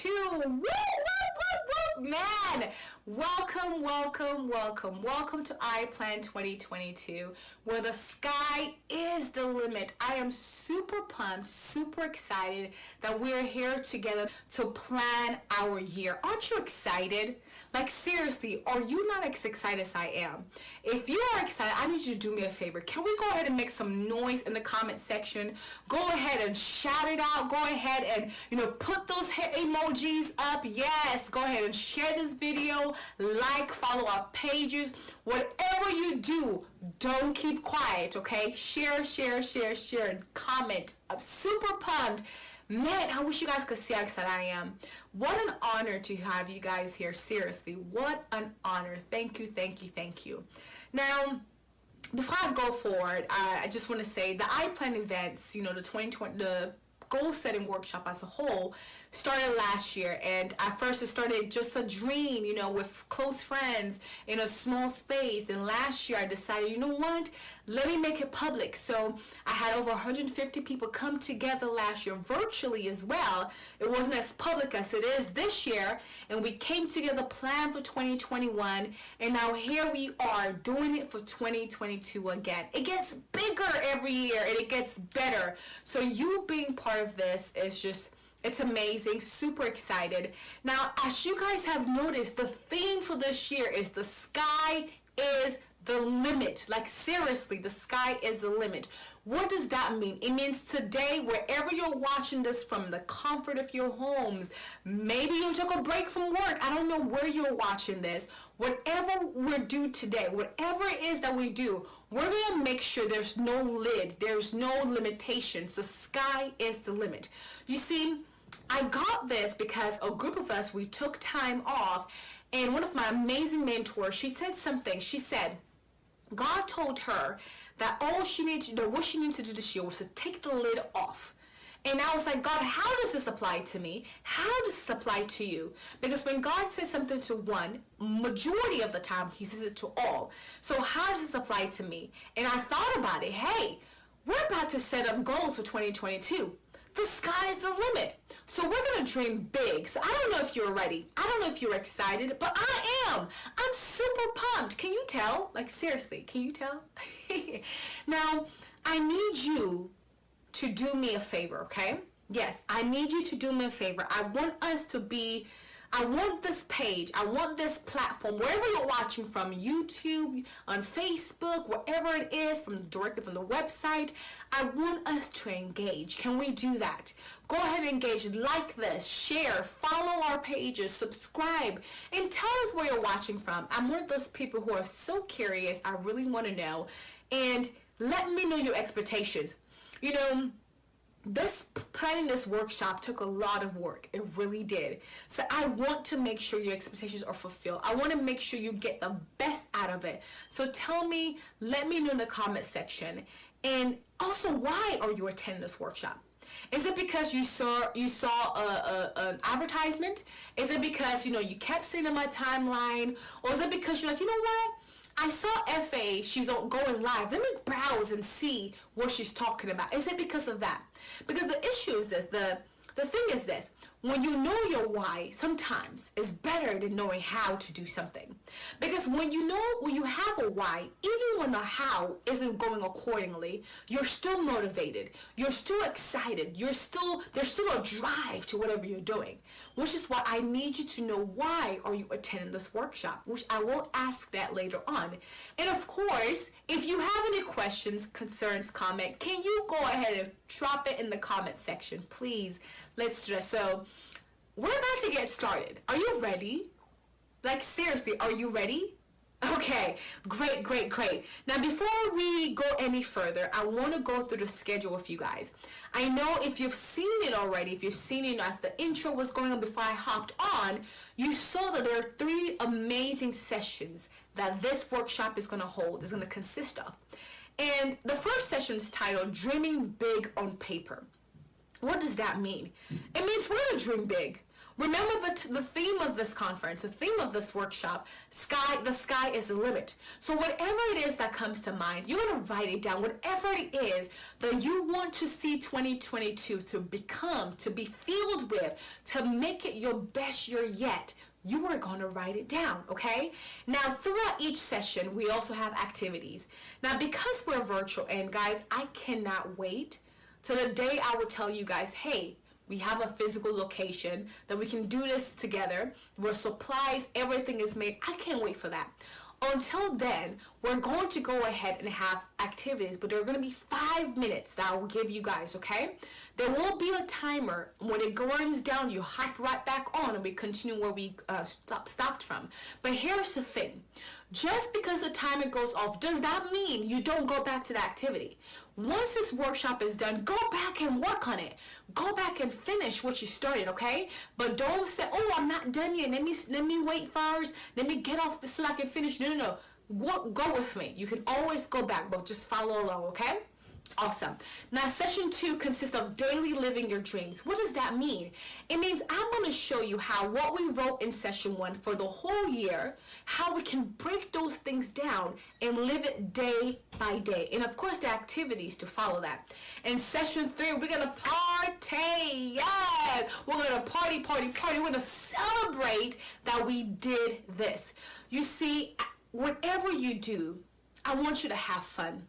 2022. Woo, woo, woo, woo, man. Welcome to I Plan 2022, where the sky is the limit. I am super pumped, super excited that we're here together to plan our year. Aren't you excited? Like, seriously, are you not as excited as I am? If you are excited, I need you to do me a favor. Can we go ahead and make some noise in the comment section? Go ahead and shout it out. Go ahead and, put those emojis up. Yes, go ahead and share this video. Like, follow our pages. Whatever you do, don't keep quiet, okay? Share, and comment. I'm super pumped. Man, I wish you guys could see how excited I am. What an honor to have you guys here. Seriously, what an honor. Thank you. Now, before I go forward, I just want to say the I Plan events, the 2020, the goal setting workshop as a whole started last year, and at first it started just a dream, with close friends in a small space. And last year I decided, you know what, let me make it public. So I had over 150 people come together last year, virtually as well. It wasn't as public as it is this year, and we came together, planned for 2021, and now here we are doing it for 2022 again. It gets bigger every year and it gets better. So you being part of this is just, it's amazing. Super excited. Now, as you guys have noticed, the theme for this year is the sky is the limit. Like, seriously, the sky is the limit. What does that mean? It means today, wherever you're watching this from, the comfort of your homes, maybe you took a break from work, I don't know where you're watching this, whatever we do today, whatever it is that we do, we're going to make sure there's no lid, there's no limitations. The sky is the limit. You see, I got this because a group of us, we took time off, and one of my amazing mentors, she said something. She said, God told her that what she needed to do this year was to take the lid off. And I was like, God, how does this apply to me? How does this apply to you? Because when God says something to one, majority of the time, he says it to all. So how does this apply to me? And I thought about it. Hey, we're about to set up goals for 2022. The sky is the limit. So we're going to dream big. So I don't know if you're ready. I don't know if you're excited, but I am. I'm super pumped. Can you tell? Like, seriously, can you tell? Now, I need you to do me a favor, okay? Yes, I need you to do me a favor. I want this page, I want this platform, wherever you're watching from, YouTube, on Facebook, wherever it is, directly from the website, I want us to engage. Can we do that? Go ahead and engage, like this, share, follow our pages, subscribe, and tell us where you're watching from. I'm one of those people who are so curious. I really want to know, and let me know your expectations. Planning this workshop took a lot of work. It really did. So I want to make sure your expectations are fulfilled. I want to make sure you get the best out of it. So tell me, let me know in the comment section. And also, why are you attending this workshop? Is it because you saw an advertisement? Is it because you kept seeing in my timeline? Or is it because you're like, you know what? I saw FA, she's going live. Let me browse and see what she's talking about. Is it because of that? Because the issue is this, the thing is this, when you know your why, sometimes it's better than knowing how to do something. Because when you have a why, even when the how isn't going accordingly, you're still motivated, you're still excited, there's still a drive to whatever you're doing. Which is why I need you to know, why are you attending this workshop? Which I will ask that later on. And of course, if you have any questions, concerns, comment, can you go ahead and drop it in the comment section, please? Let's do it. So we're about to get started. Are you ready? Like, seriously, are you ready? Okay, great. Now, before we go any further, I want to go through the schedule with you guys. I know if you've seen it already, if you've seen it as the intro was going on before I hopped on, you saw that there are 3 amazing sessions that this workshop is going to consist of. And the first session is titled Dreaming Big on Paper. What does that mean? It means we're going to dream big. Remember the theme of this conference, the theme of this workshop, the sky is the limit. So whatever it is that comes to mind, you're going to write it down. Whatever it is that you want to see 2022 to become, to be filled with, to make it your best year yet, you are going to write it down, okay? Now, throughout each session, we also have activities. Now, because we're virtual, and guys, I cannot wait till the day I will tell you guys, hey, we have a physical location that we can do this together, where supplies, everything is made. I can't wait for that. Until then, we're going to go ahead and have activities, but there are going to be 5 minutes that I will give you guys, okay? There will be a timer. When it runs down, you hop right back on and we continue where we stopped from. But here's the thing. Just because the timer goes off does not mean you don't go back to the activity. Once this workshop is done, go back and work on it. Go back and finish what you started, okay? But don't say, oh, I'm not done yet. Let me wait first. Let me get off so I can finish. No. Go with me. You can always go back, but just follow along, okay? Awesome. Now, session 2 consists of daily living your dreams. What does that mean? It means I'm going to show you how what we wrote in session 1 for the whole year, how we can break those things down and live it day by day. And of course, the activities to follow that. In session 3, we're going to party. Yes! We're going to party. We're going to celebrate that we did this. You see, whatever you do, I want you to have fun.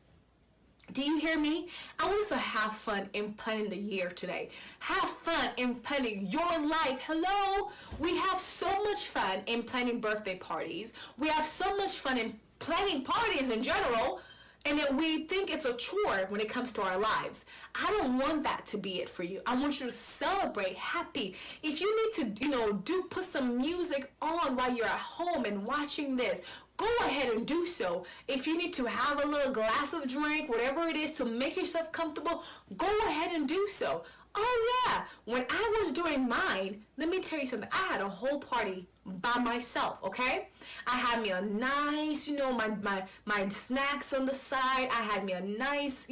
Do you hear me? I want us to have fun in planning the year today. Have fun in planning your life. Hello? We have so much fun in planning birthday parties. We have so much fun in planning parties in general, and then we think it's a chore when it comes to our lives. I don't want that to be it for you. I want you to celebrate happy. If you need to, put some music on while you're at home and watching this, go ahead and do so. If you need to have a little glass of drink, whatever it is to make yourself comfortable, go ahead and do so. Oh yeah, when I was doing mine, let me tell you something. I had a whole party by myself, okay? I had me a nice, my snacks on the side. I had me a nice,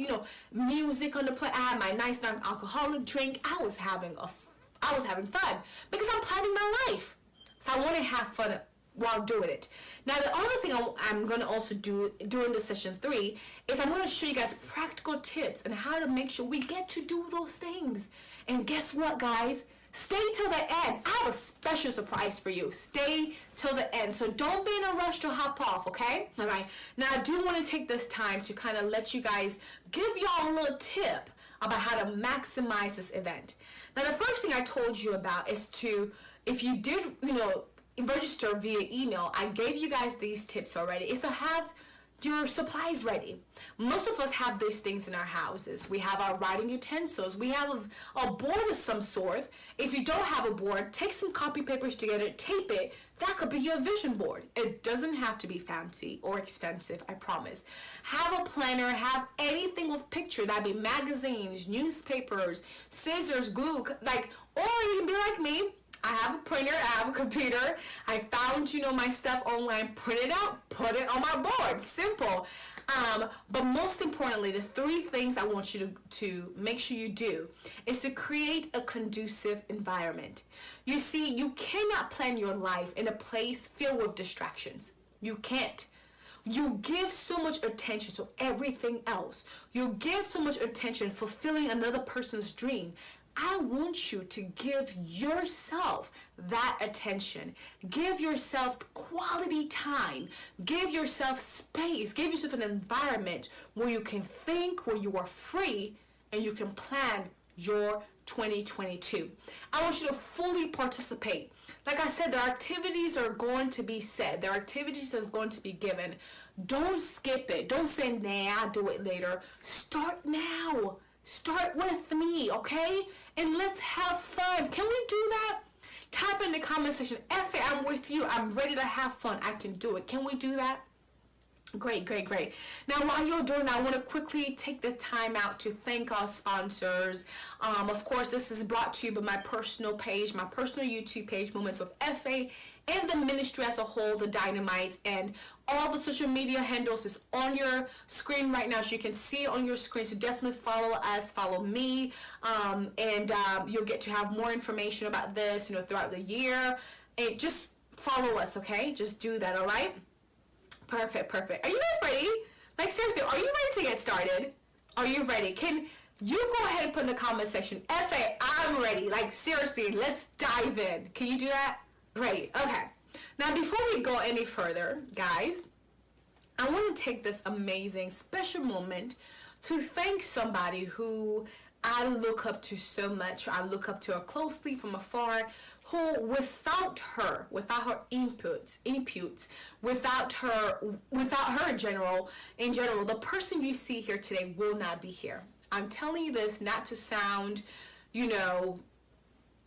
music on the plate. I had my nice non-alcoholic drink. I was having fun because I'm planning my life. So I want to have fun while doing it. Now, the other thing I'm going to also do during the session 3 is I'm going to show you guys practical tips on how to make sure we get to do those things. And guess what, guys? Stay till the end. I have a special surprise for you. Stay till the end. So don't be in a rush to hop off, okay? All right. Now, I do want to take this time to kind of let you guys, give y'all a little tip about how to maximize this event. Now, the first thing I told you about is to, if you did, register via email, I gave you guys these tips already, is to have your supplies ready. Most of us have these things in our houses. We have our writing utensils. We have a board of some sort. If you don't have a board, take some copy papers together, tape it. That could be your vision board. It doesn't have to be fancy or expensive, I promise. Have a planner, have anything with picture. That'd be magazines, newspapers, scissors, glue, or you can be like me. I have a printer, I have a computer. I found, my stuff online, print it out, put it on my board. Simple. But most importantly, the 3 things I want you to make sure you do is to create a conducive environment. You see, you cannot plan your life in a place filled with distractions. You can't. You give so much attention to everything else. You give so much attention fulfilling another person's dream. I want you to give yourself that attention. Give yourself quality time. Give yourself space. Give yourself an environment where you can think, where you are free, and you can plan your 2022. I want you to fully participate. Like I said, the activities are going to be said. There are activities that's going to be given. Don't skip it. Don't say, nah, I'll do it later. Start now. Start with me, okay? And let's have fun. Can we do that? Type in the comment section, Effie, I'm with you. I'm ready to have fun. I can do it. Can we do that? Great. Now, while you're doing that, I want to quickly take the time out to thank our sponsors. Of course, this is brought to you by my personal page, my personal YouTube page, Moments with Effie, and the ministry as a whole, the Dynamites. And All the social media handles is on your screen right now, so you can see it on your screen. So definitely follow us, follow me, and you'll get to have more information about this, throughout the year. And just follow us, okay? Just do that, all right? Perfect. Are you guys ready? Like, seriously, are you ready to get started? Are you ready? Can you go ahead and put in the comment section, F.A., I'm ready. Like, seriously, let's dive in. Can you do that? Great. Okay. Now, before we go any further, guys, I want to take this amazing, special moment to thank somebody who I look up to so much. I look up to her closely from afar, who without her input, without her in general, the person you see here today will not be here. I'm telling you this not to sound,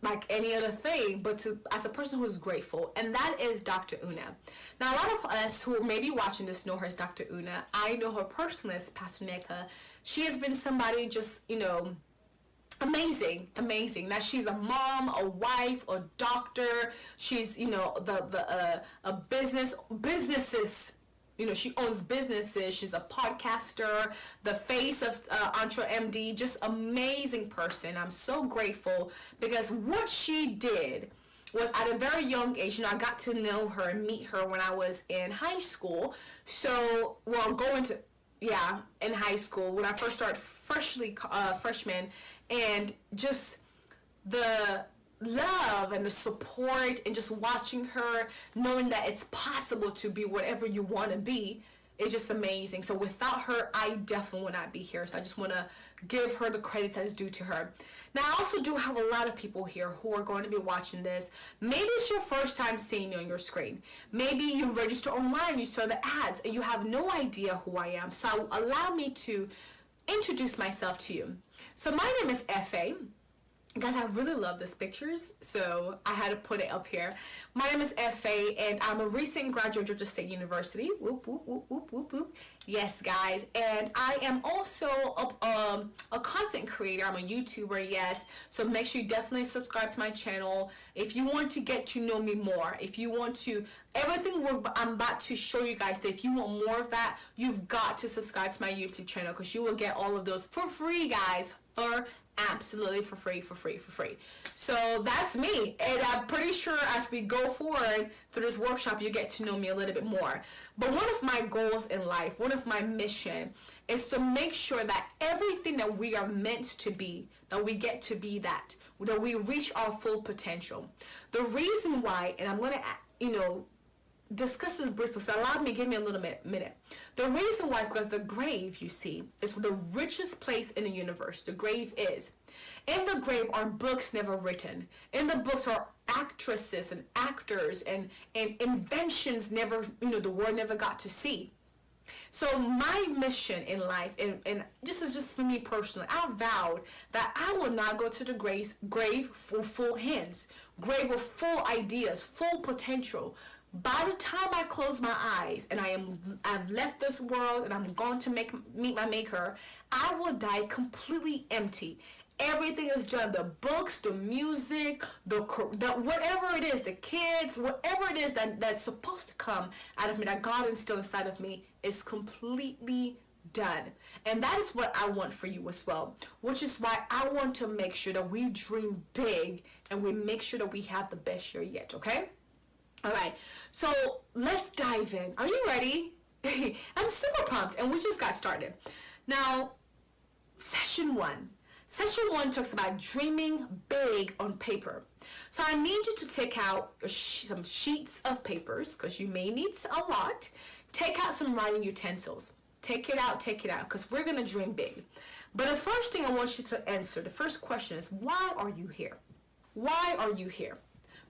like any other thing, but as a person who's grateful, and that is Dr. Una. Now, a lot of us who may be watching this know her as Dr. Una. I know her personally as Pastor Neka. She has been somebody just, amazing. Now, she's a mom, a wife, a doctor. She's, a businesses. She owns businesses. She's a podcaster, the face of Entre MD, just amazing person. I'm so grateful because what she did was at a very young age. I got to know her and meet her when I was in high school. So, in high school when I first started freshman, and just the love and the support and just watching her, knowing that it's possible to be whatever you want to be, is just amazing. So without her, I definitely would not be here. So I just want to give her the credit that is due to her. Now, I also do have a lot of people here who are going to be watching this. Maybe it's your first time seeing me on your screen. Maybe you register online, you saw the ads, and you have no idea who I am. So allow me to introduce myself to you. So my name is F.A. Guys, I really love these pictures, so I had to put it up here. My name is F.A., and I'm a recent graduate of Georgia State University. Whoop, whoop, whoop, whoop, whoop, whoop. Yes, guys. And I am also a content creator. I'm a YouTuber, yes. So make sure you definitely subscribe to my channel. If you want to get to know me more, if you want to, I'm about to show you guys that if you want more of that, you've got to subscribe to my YouTube channel because you will get all of those for free, guys. Absolutely for free. So that's me, and I'm pretty sure as we go forward through this workshop, you get to know me a little bit more. But one of my goals in life, one of my mission, is to make sure that everything that we are meant to be, that we get to be that we reach our full potential. The reason why, and I'm gonna discuss this briefly, so give me a little minute. The reason why is because the grave, you see, is the richest place in the universe. The grave is. In the grave are books never written. In the books are actresses and actors and inventions the world never got to see. So my mission in life, and this is just for me personally, I vowed that I will not go to the grave for full hands, grave with full ideas, full potential. By the time I close my eyes and I've left this world and I'm going to meet my maker, I will die completely empty. Everything is done. The books, the music, the whatever it is, the kids, whatever it is that's supposed to come out of me, that God instilled inside of me, is completely done. And that is what I want for you as well, which is why I want to make sure that we dream big and we make sure that we have the best year yet, okay? All right, so let's dive in. Are you ready? I'm super pumped, and we just got started. Now, session one. Session one talks about dreaming big on paper. So I need you to take out some sheets of papers, because you may need a lot. Take out some writing utensils. Take it out, because we're going to dream big. But the first thing I want you to answer, the first question is, why are you here? Why are you here?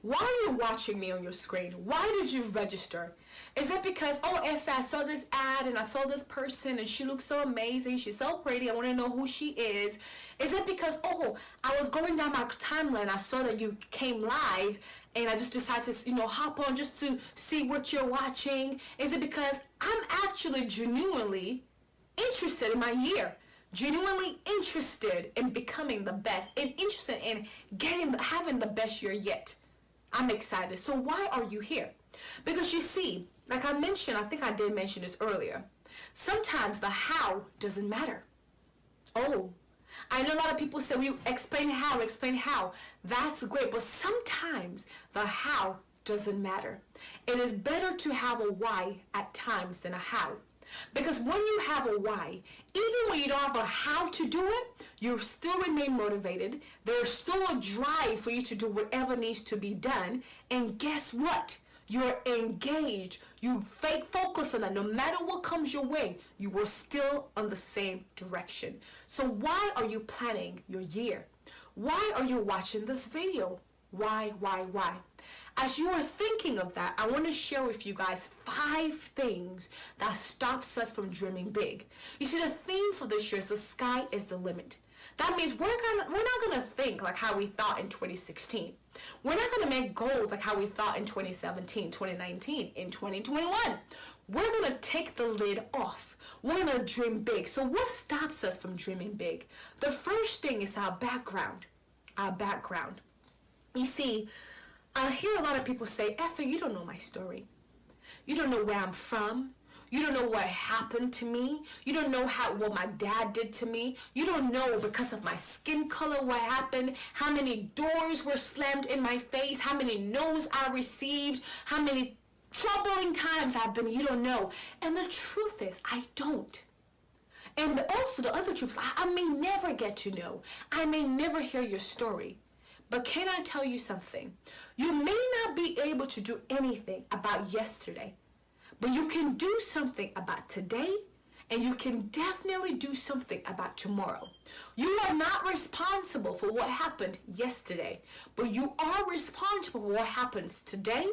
Why are you watching me on your screen? Why did you register? Is it because, if I saw this ad and I saw this person and she looks so amazing, she's so pretty, I want to know who she is? Is it because, I was going down my timeline, I saw that you came live and I just decided to, hop on just to see what you're watching? Is it because I'm actually genuinely interested in my year? Genuinely interested in becoming the best and interested in having the best year yet? I'm excited. So why are you here? Because you see, Like I mentioned, I think I did mention this earlier. Sometimes the how doesn't matter. Oh, I know a lot of people say, we explain how, explain how. That's great, but sometimes the how doesn't matter. It is better to have a why at times than a how. Because when you have a why, even when you don't have a how to do it, you still remain motivated. There's still a drive for you to do whatever needs to be done. And guess what? You're engaged. You focus on that. No matter what comes your way, you are still on the same direction. So why are you planning your year? Why are you watching this video? Why? As you are thinking of that, I want to share with you guys 5 things that stops us from dreaming big. You see, the theme for this year is the sky is the limit. That means we're not going to think like how we thought in 2016. We're not going to make goals like how we thought in 2017, 2019, in 2021. We're going to take the lid off. We're going to dream big. So what stops us from dreaming big? The first thing is our background. Our background. You see, I hear a lot of people say, Effa, you don't know my story. You don't know where I'm from. You don't know what happened to me. You don't know what my dad did to me. You don't know because of my skin color what happened, how many doors were slammed in my face, how many no's I received, how many troubling times I've been. You don't know. And the truth is, I don't. And also the other truth is, I may never get to know. I may never hear your story. But can I tell you something? You may not be able to do anything about yesterday, but you can do something about today, and you can definitely do something about tomorrow. You are not responsible for what happened yesterday, but you are responsible for what happens today.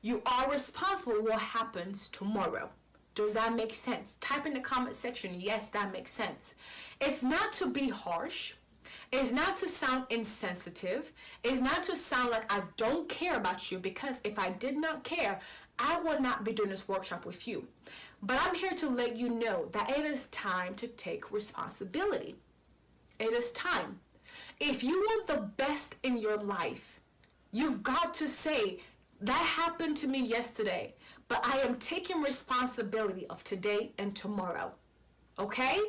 You are responsible for what happens tomorrow. Does that make sense? Type in the comment section, yes, that makes sense. It's not to be harsh. It's not to sound insensitive. It's not to sound like I don't care about you, because if I did not care, I would not be doing this workshop with you. But I'm here to let you know that it is time to take responsibility. It is time. If you want the best in your life, you've got to say, that happened to me yesterday, but I am taking responsibility of today and tomorrow. Okay?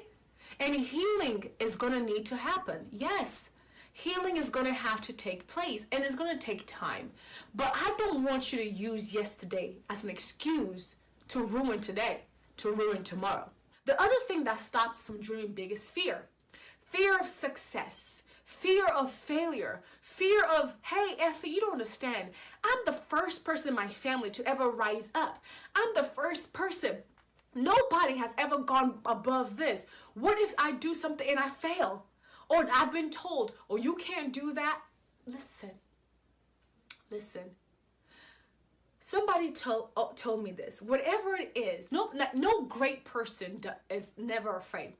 And healing is going to need to happen. Yes, healing is going to have to take place, and it's going to take time. But I don't want you to use yesterday as an excuse to ruin today, to ruin tomorrow. The other thing that stops us from dreaming big is fear. Fear of success, fear of failure, fear of, hey, Effie, you don't understand. I'm the first person in my family to ever rise up. I'm the first person. Nobody has ever gone above this. What if I do something and I fail? Or I've been told, oh, you can't do that. Listen. Somebody told me this. Whatever it is, no great person is never afraid.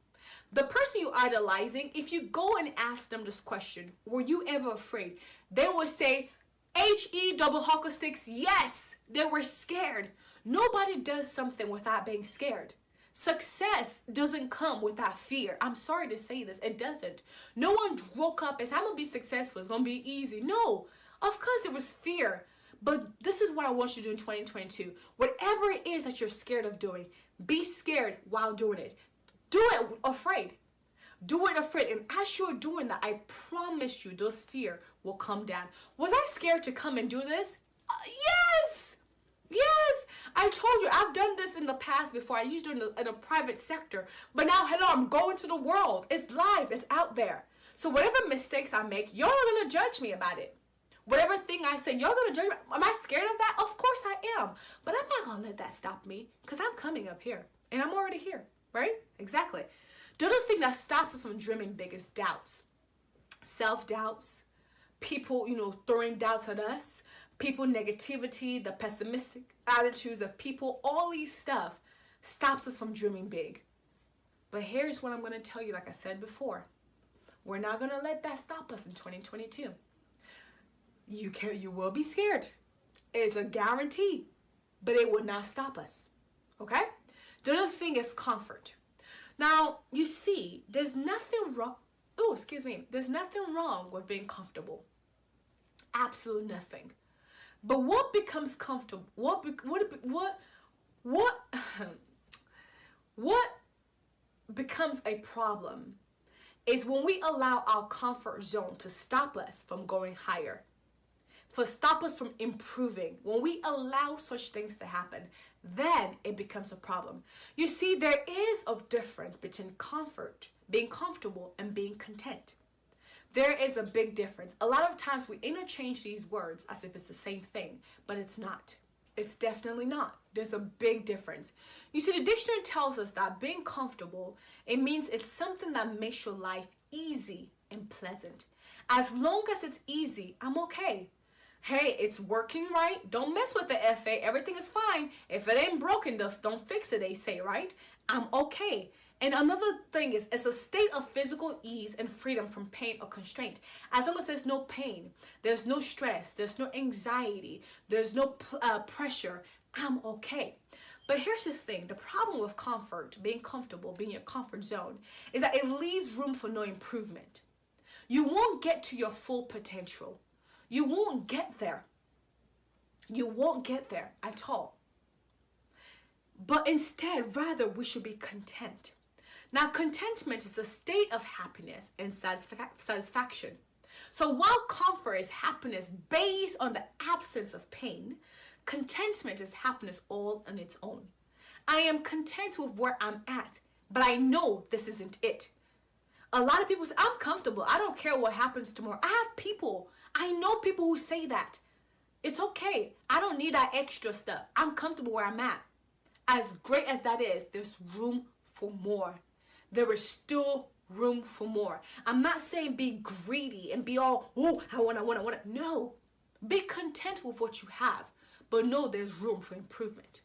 The person you're idolizing, if you go and ask them this question, were you ever afraid? They will say, H-E double hockey sticks, yes, they were scared. Nobody does something without being scared. Success doesn't come without fear. I'm sorry to say this, it doesn't. No one woke up and said, I'm going to be successful, it's going to be easy. No, of course there was fear. But this is what I want you to do in 2022. Whatever it is that you're scared of doing, be scared while doing it. Do it afraid. Do it afraid. And as you're doing that, I promise you those fear will come down. Was I scared to come and do this? Yes! Yes! I told you, I've done this in the past before. I used it in a private sector. But now, hello, I'm going to the world. It's live. It's out there. So whatever mistakes I make, y'all are going to judge me about it. Whatever thing I say, y'all going to judge me. Am I scared of that? Of course I am. But I'm not going to let that stop me, because I'm coming up here. And I'm already here. Right? Exactly. The other thing that stops us from dreaming big is doubts. Self-doubts. People, throwing doubts at us. People negativity, the pessimistic attitudes of people, all these stuff stops us from dreaming big. But here's what I'm going to tell you, like I said before. We're not going to let that stop us in 2022. You will be scared. It's a guarantee. But it will not stop us. Okay? The other thing is comfort. Now, you see, there's nothing wrong. Oh, excuse me. There's nothing wrong with being comfortable. Absolutely nothing. But what becomes comfortable? What What what becomes a problem is when we allow our comfort zone to stop us from going higher, to stop us from improving. When we allow such things to happen, then it becomes a problem. You see, there is a difference between comfort, being comfortable, and being content. There is a big difference. A lot of times we interchange these words as if it's the same thing, but it's not. It's definitely not. There's a big difference. You see, the dictionary tells us that being comfortable, it means it's something that makes your life easy and pleasant. As long as it's easy, I'm okay. Hey, it's working right. Don't mess with the FA. Everything is fine. If it ain't broken, don't fix it, they say, right? I'm okay. And another thing is, it's a state of physical ease and freedom from pain or constraint. As long as there's no pain, there's no stress, there's no anxiety, there's no pressure, I'm okay. But here's the thing, the problem with comfort, being comfortable, being in your comfort zone, is that it leaves room for no improvement. You won't get to your full potential. You won't get there. You won't get there at all. But instead, rather, we should be content. Now, contentment is a state of happiness and satisfaction. So while comfort is happiness based on the absence of pain, contentment is happiness all on its own. I am content with where I'm at, but I know this isn't it. A lot of people say, I'm comfortable. I don't care what happens tomorrow. I know people who say that. It's okay. I don't need that extra stuff. I'm comfortable where I'm at. As great as that is, there's room for more. There is still room for more. I'm not saying be greedy and be all, oh, I want. No. Be content with what you have, but know there's room for improvement.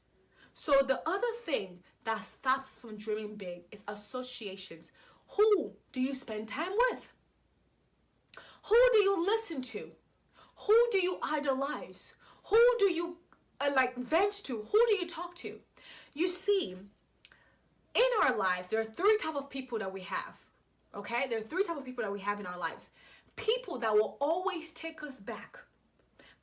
So the other thing that stops us from dreaming big is associations. Who do you spend time with? Who do you listen to? Who do you idolize? Who do you vent to? Who do you talk to? You see, in our lives, there are three types of people that we have. Okay? There are three types of people that we have in our lives. People that will always take us back.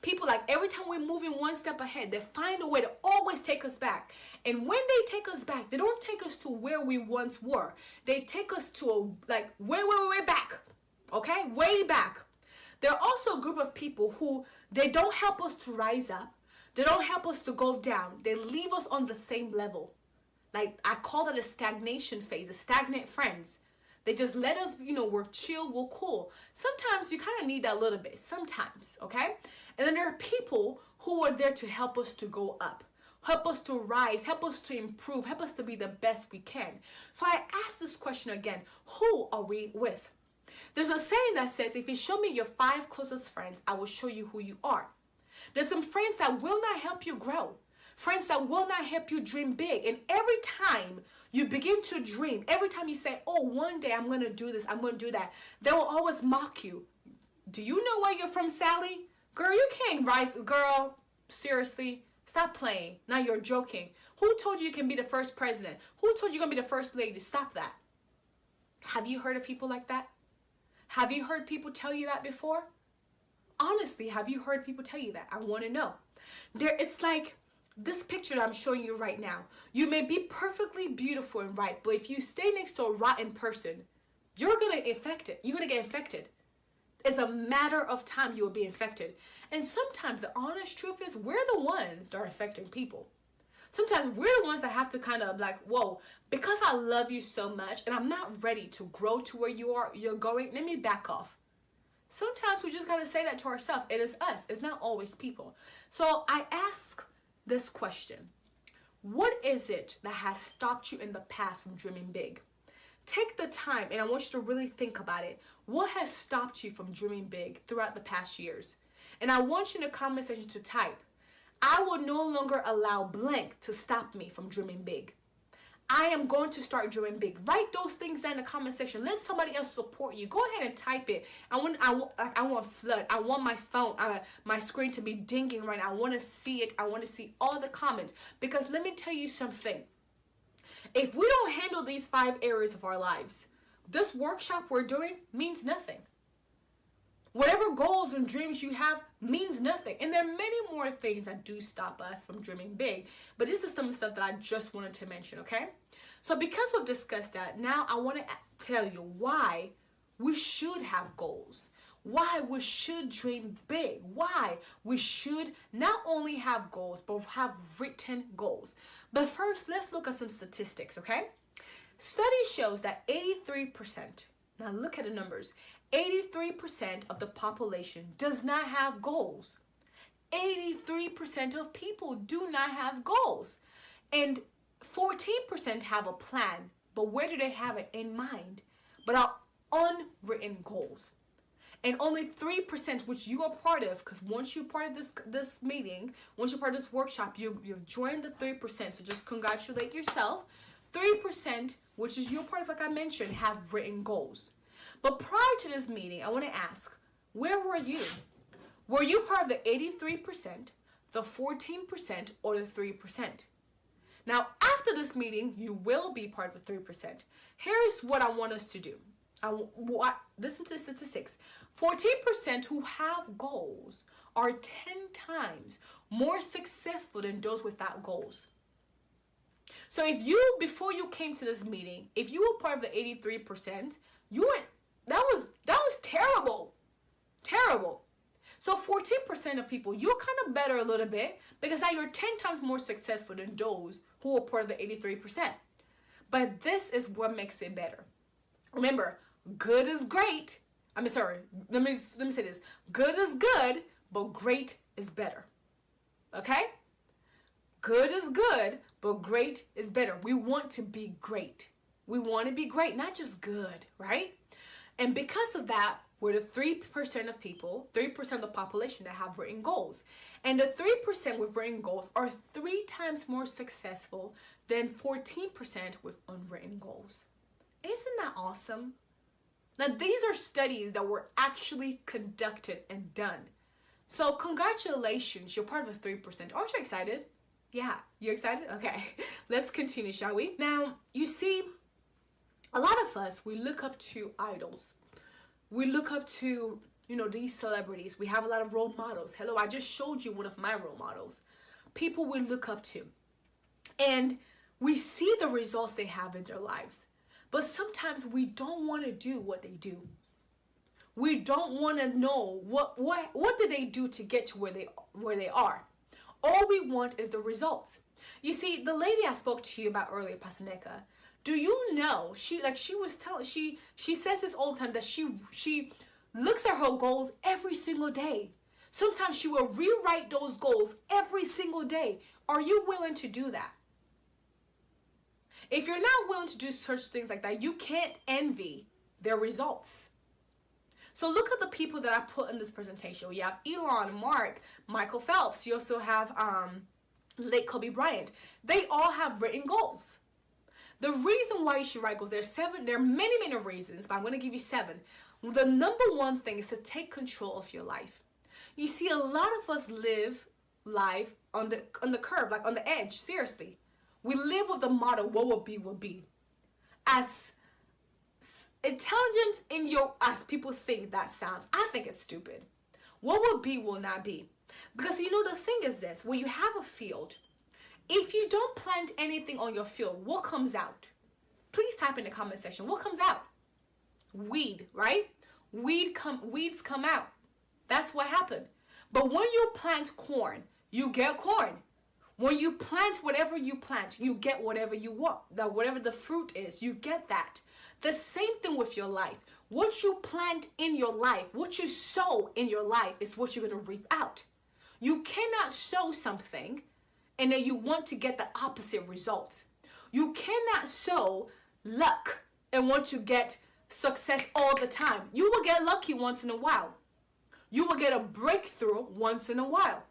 People like every time we're moving one step ahead, they find a way to always take us back. And when they take us back, they don't take us to where we once were. They take us to way back. Okay? Way back. There are also a group of people who, they don't help us to rise up. They don't help us to go down. They leave us on the same level. Like, I call that a stagnation phase, a stagnant friends. They just let us, we're chill, we're cool. Sometimes you kind of need that a little bit, sometimes, okay? And then there are people who are there to help us to go up, help us to rise, help us to improve, help us to be the best we can. So I ask this question again, who are we with? There's a saying that says, if you show me your 5 closest friends, I will show you who you are. There's some friends that will not help you grow. Friends that will not help you dream big. And every time you begin to dream, every time you say, oh, one day I'm going to do this, I'm going to do that, they will always mock you. Do you know where you're from, Sally? Girl, you can't rise. Girl, seriously, stop playing. Now you're joking. Who told you can be the first president? Who told you you're going to be the first lady? Stop that. Have you heard of people like that? Have you heard people tell you that before? Honestly, have you heard people tell you that? I want to know. It's like this picture that I'm showing you right now. You may be perfectly beautiful and right, but if you stay next to a rotten person, you're going to infect it. You're going to get infected. It's a matter of time you will be infected. And sometimes the honest truth is we're the ones that are affecting people. Sometimes we're the ones that have to kind of whoa, because I love you so much and I'm not ready to grow to where you're going, let me back off. Sometimes we just got to say that to ourselves. It is us. It's not always people. So I ask this question. What is it that has stopped you in the past from dreaming big? Take the time and I want you to really think about it. What has stopped you from dreaming big throughout the past years? And I want you in the comment section to type, I will no longer allow blank to stop me from dreaming big. I am going to start dreaming big. Write those things down in the comment section. Let somebody else support you. Go ahead and type it. I want flood. I want my phone, my screen to be dinging right now. I want to see it. I want to see all the comments. Because let me tell you something. If we don't handle these 5 areas of our lives, this workshop we're doing means nothing. Whatever whatever goals and dreams you have means nothing. And there are many more things that do stop us from dreaming big. But this is some stuff that I just wanted to mention, okay? So because we've discussed that, now I want to tell you why we should have goals. Why we should dream big. Why we should not only have goals, but have written goals. But first, let's look at some statistics, okay? Study shows that 83%, now look at the numbers, 83% of the population does not have goals. 83% of people do not have goals. And 14% have a plan, but where do they have it in mind? But are unwritten goals. And only 3%, which you are part of, because once you're part of this meeting, once you're part of this workshop, you've joined the 3%, so just congratulate yourself. 3%, which is your part of, like I mentioned, have written goals. But prior to this meeting, I want to ask, where were you? Were you part of the 83%, the 14%, or the 3%? Now, after this meeting, you will be part of the 3%. Here's what I want us to do. Listen to the statistics. 14% who have goals are 10 times more successful than those without goals. So if you, before you came to this meeting, if you were part of the 83%, that was terrible. Terrible. So 14% of people, you're kind of better a little bit because now you're 10 times more successful than those who are part of the 83%. But this is what makes it better. Remember, good is great. Let me say this. Good is good, but great is better. Okay? Good is good, but great is better. We want to be great. We want to be great, not just good, right? And because of that, we're the 3% of people, 3% of the population that have written goals. And the 3% with written goals are 3 times more successful than 14% with unwritten goals. Isn't that awesome? Now, these are studies that were actually conducted and done. So congratulations, you're part of the 3%. Aren't you excited? Yeah, you're excited? Okay, let's continue, shall we? Now, you see, a lot of us, we look up to idols. We look up to, these celebrities. We have a lot of role models. Hello, I just showed you one of my role models. People we look up to. And we see the results they have in their lives. But sometimes we don't want to do what they do. We don't want to know what did they do to get to where they are. All we want is the results. You see, the lady I spoke to you about earlier, Pastor Neka, do you know, she says this all the time, that she looks at her goals every single day. Sometimes she will rewrite those goals every single day. Are you willing to do that? If you're not willing to do such things like that, you can't envy their results. So look at the people that I put in this presentation. You have Elon, Mark, Michael Phelps. You also have late Kobe Bryant. They all have written goals. The reason why you should write goals, there are many reasons, but I'm going to give you 7. The number one thing is to take control of your life. You see, a lot of us live life on the curve, like on the edge, seriously. We live with the motto, what will be. As intelligent as people think that sounds, I think it's stupid. What will be will not be. Because the thing is this, when you have a field, if you don't plant anything on your field, what comes out? Please type in the comment section, what comes out? Weed, right? Weeds come out. That's what happened. But when you plant corn, you get corn. When you plant whatever you plant, you get whatever you want. That whatever the fruit is, you get that. The same thing with your life. What you plant in your life, what you sow in your life is what you're going to reap out. You cannot sow something and then you want to get the opposite results. You cannot sow luck and want to get success all the time. You will get lucky once in a while. You will get a breakthrough once in a while.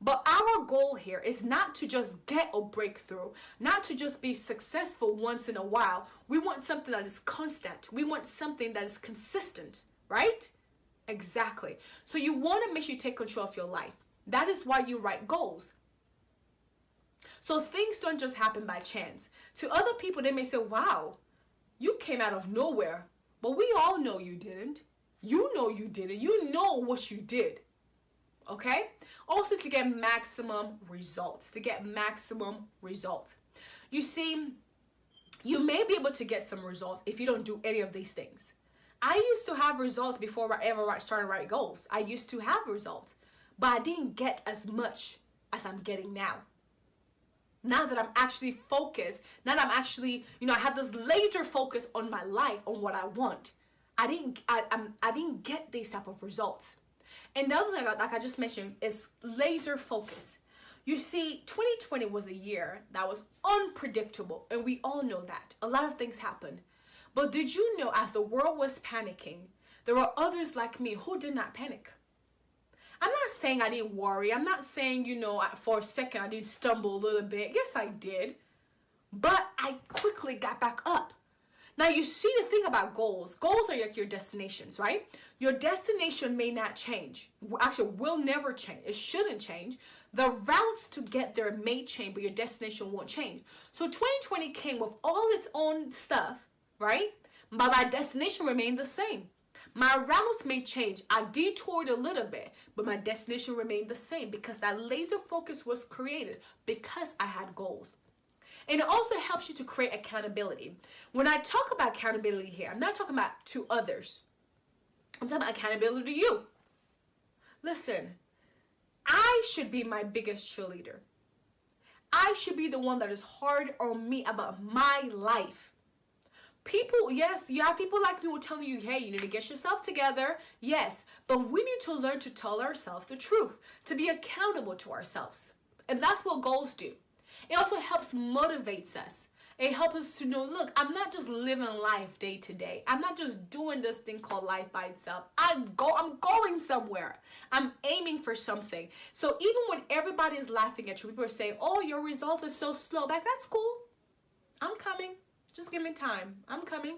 But our goal here is not to just get a breakthrough, not to just be successful once in a while. We want something that is constant. We want something that is consistent, right? Exactly. So you want to make sure you take control of your life. That is why you write goals. So things don't just happen by chance. To other people, they may say, wow, you came out of nowhere. But we all know you didn't. You know you did it. You know what you did. Okay? Also to get maximum results. To get maximum results. You see, you may be able to get some results if you don't do any of these things. I used to have results before I ever started writing goals. I used to have results, but I didn't get as much as I'm getting now. Now that I'm actually focused, now that I'm actually, I have this laser focus on my life, on what I want. I didn't get these type of results. And the other thing, like I just mentioned, is laser focus. You see, 2020 was a year that was unpredictable, and we all know that. A lot of things happened. But did you know, as the world was panicking, there were others like me who did not panic? I'm not saying I didn't worry. I'm not saying, for a second I didn't stumble a little bit. Yes, I did. But I quickly got back up. Now, you see, the thing about goals are like your destinations, right? Your destination may not change. Actually, will never change. It shouldn't change. The routes to get there may change, but your destination won't change. So 2020 came with all its own stuff, right? But my destination remained the same. My routes may change. I detoured a little bit, but my destination remained the same because that laser focus was created because I had goals. And it also helps you to create accountability. When I talk about accountability here, I'm not talking about to others. I'm talking about accountability to you. Listen, I should be my biggest cheerleader. I should be the one that is hard on me about my life. People, yes, you have people like me who tell you, hey, you need to get yourself together. Yes, but we need to learn to tell ourselves the truth, to be accountable to ourselves. And that's what goals do. It also helps motivates us. It helps us to know, look, I'm not just living life day to day. I'm not just doing this thing called life by itself. I'm going somewhere. I'm aiming for something. So even when everybody is laughing at you, people are saying, oh, your results are so slow. Like, that's cool. I'm coming. Just give me time. I'm coming.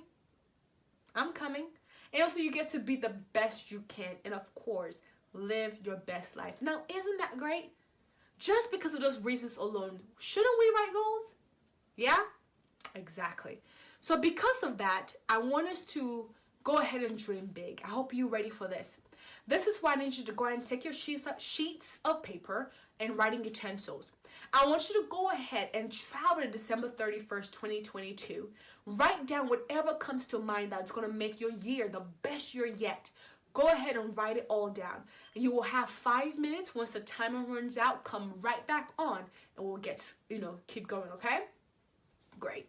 And also you get to be the best you can. And of course, live your best life. Now, isn't that great? Just because of those reasons alone, shouldn't we write goals? Yeah? Exactly. So because of that, I want us to go ahead and dream big. I hope you're ready for this. This is why I need you to go ahead and take your sheets of paper and writing utensils. I want you to go ahead and travel to December 31st, 2022. Write down whatever comes to mind that's going to make your year the best year yet. Go ahead and write it all down. You will have 5 minutes. Once the timer runs out, come right back on and we'll get, keep going, okay? Great.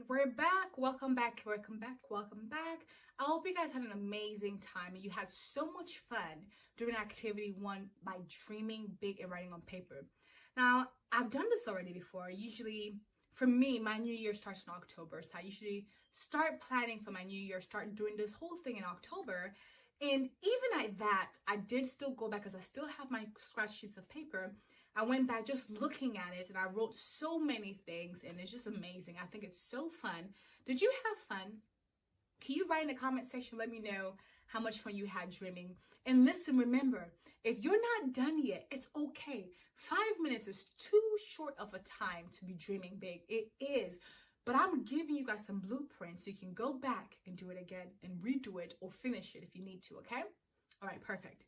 we're back. Welcome back. I hope you guys had an amazing time and you had so much fun doing activity 1 by dreaming big and writing on paper. Now, I've done this already before. Usually, for me, my new year starts in October. So I usually start planning for my new year, start doing this whole thing in October. And even at that, I did still go back because I still have my scratch sheets of paper. I went back just looking at it and I wrote so many things and it's just amazing. I think it's so fun. Did you have fun? Can you write in the comment section? Let me know how much fun you had dreaming. And listen, remember, if you're not done yet, it's okay. 5 minutes is too short of a time to be dreaming big. It is. But I'm giving you guys some blueprints so you can go back and do it again and redo it or finish it if you need to, okay? All right, perfect.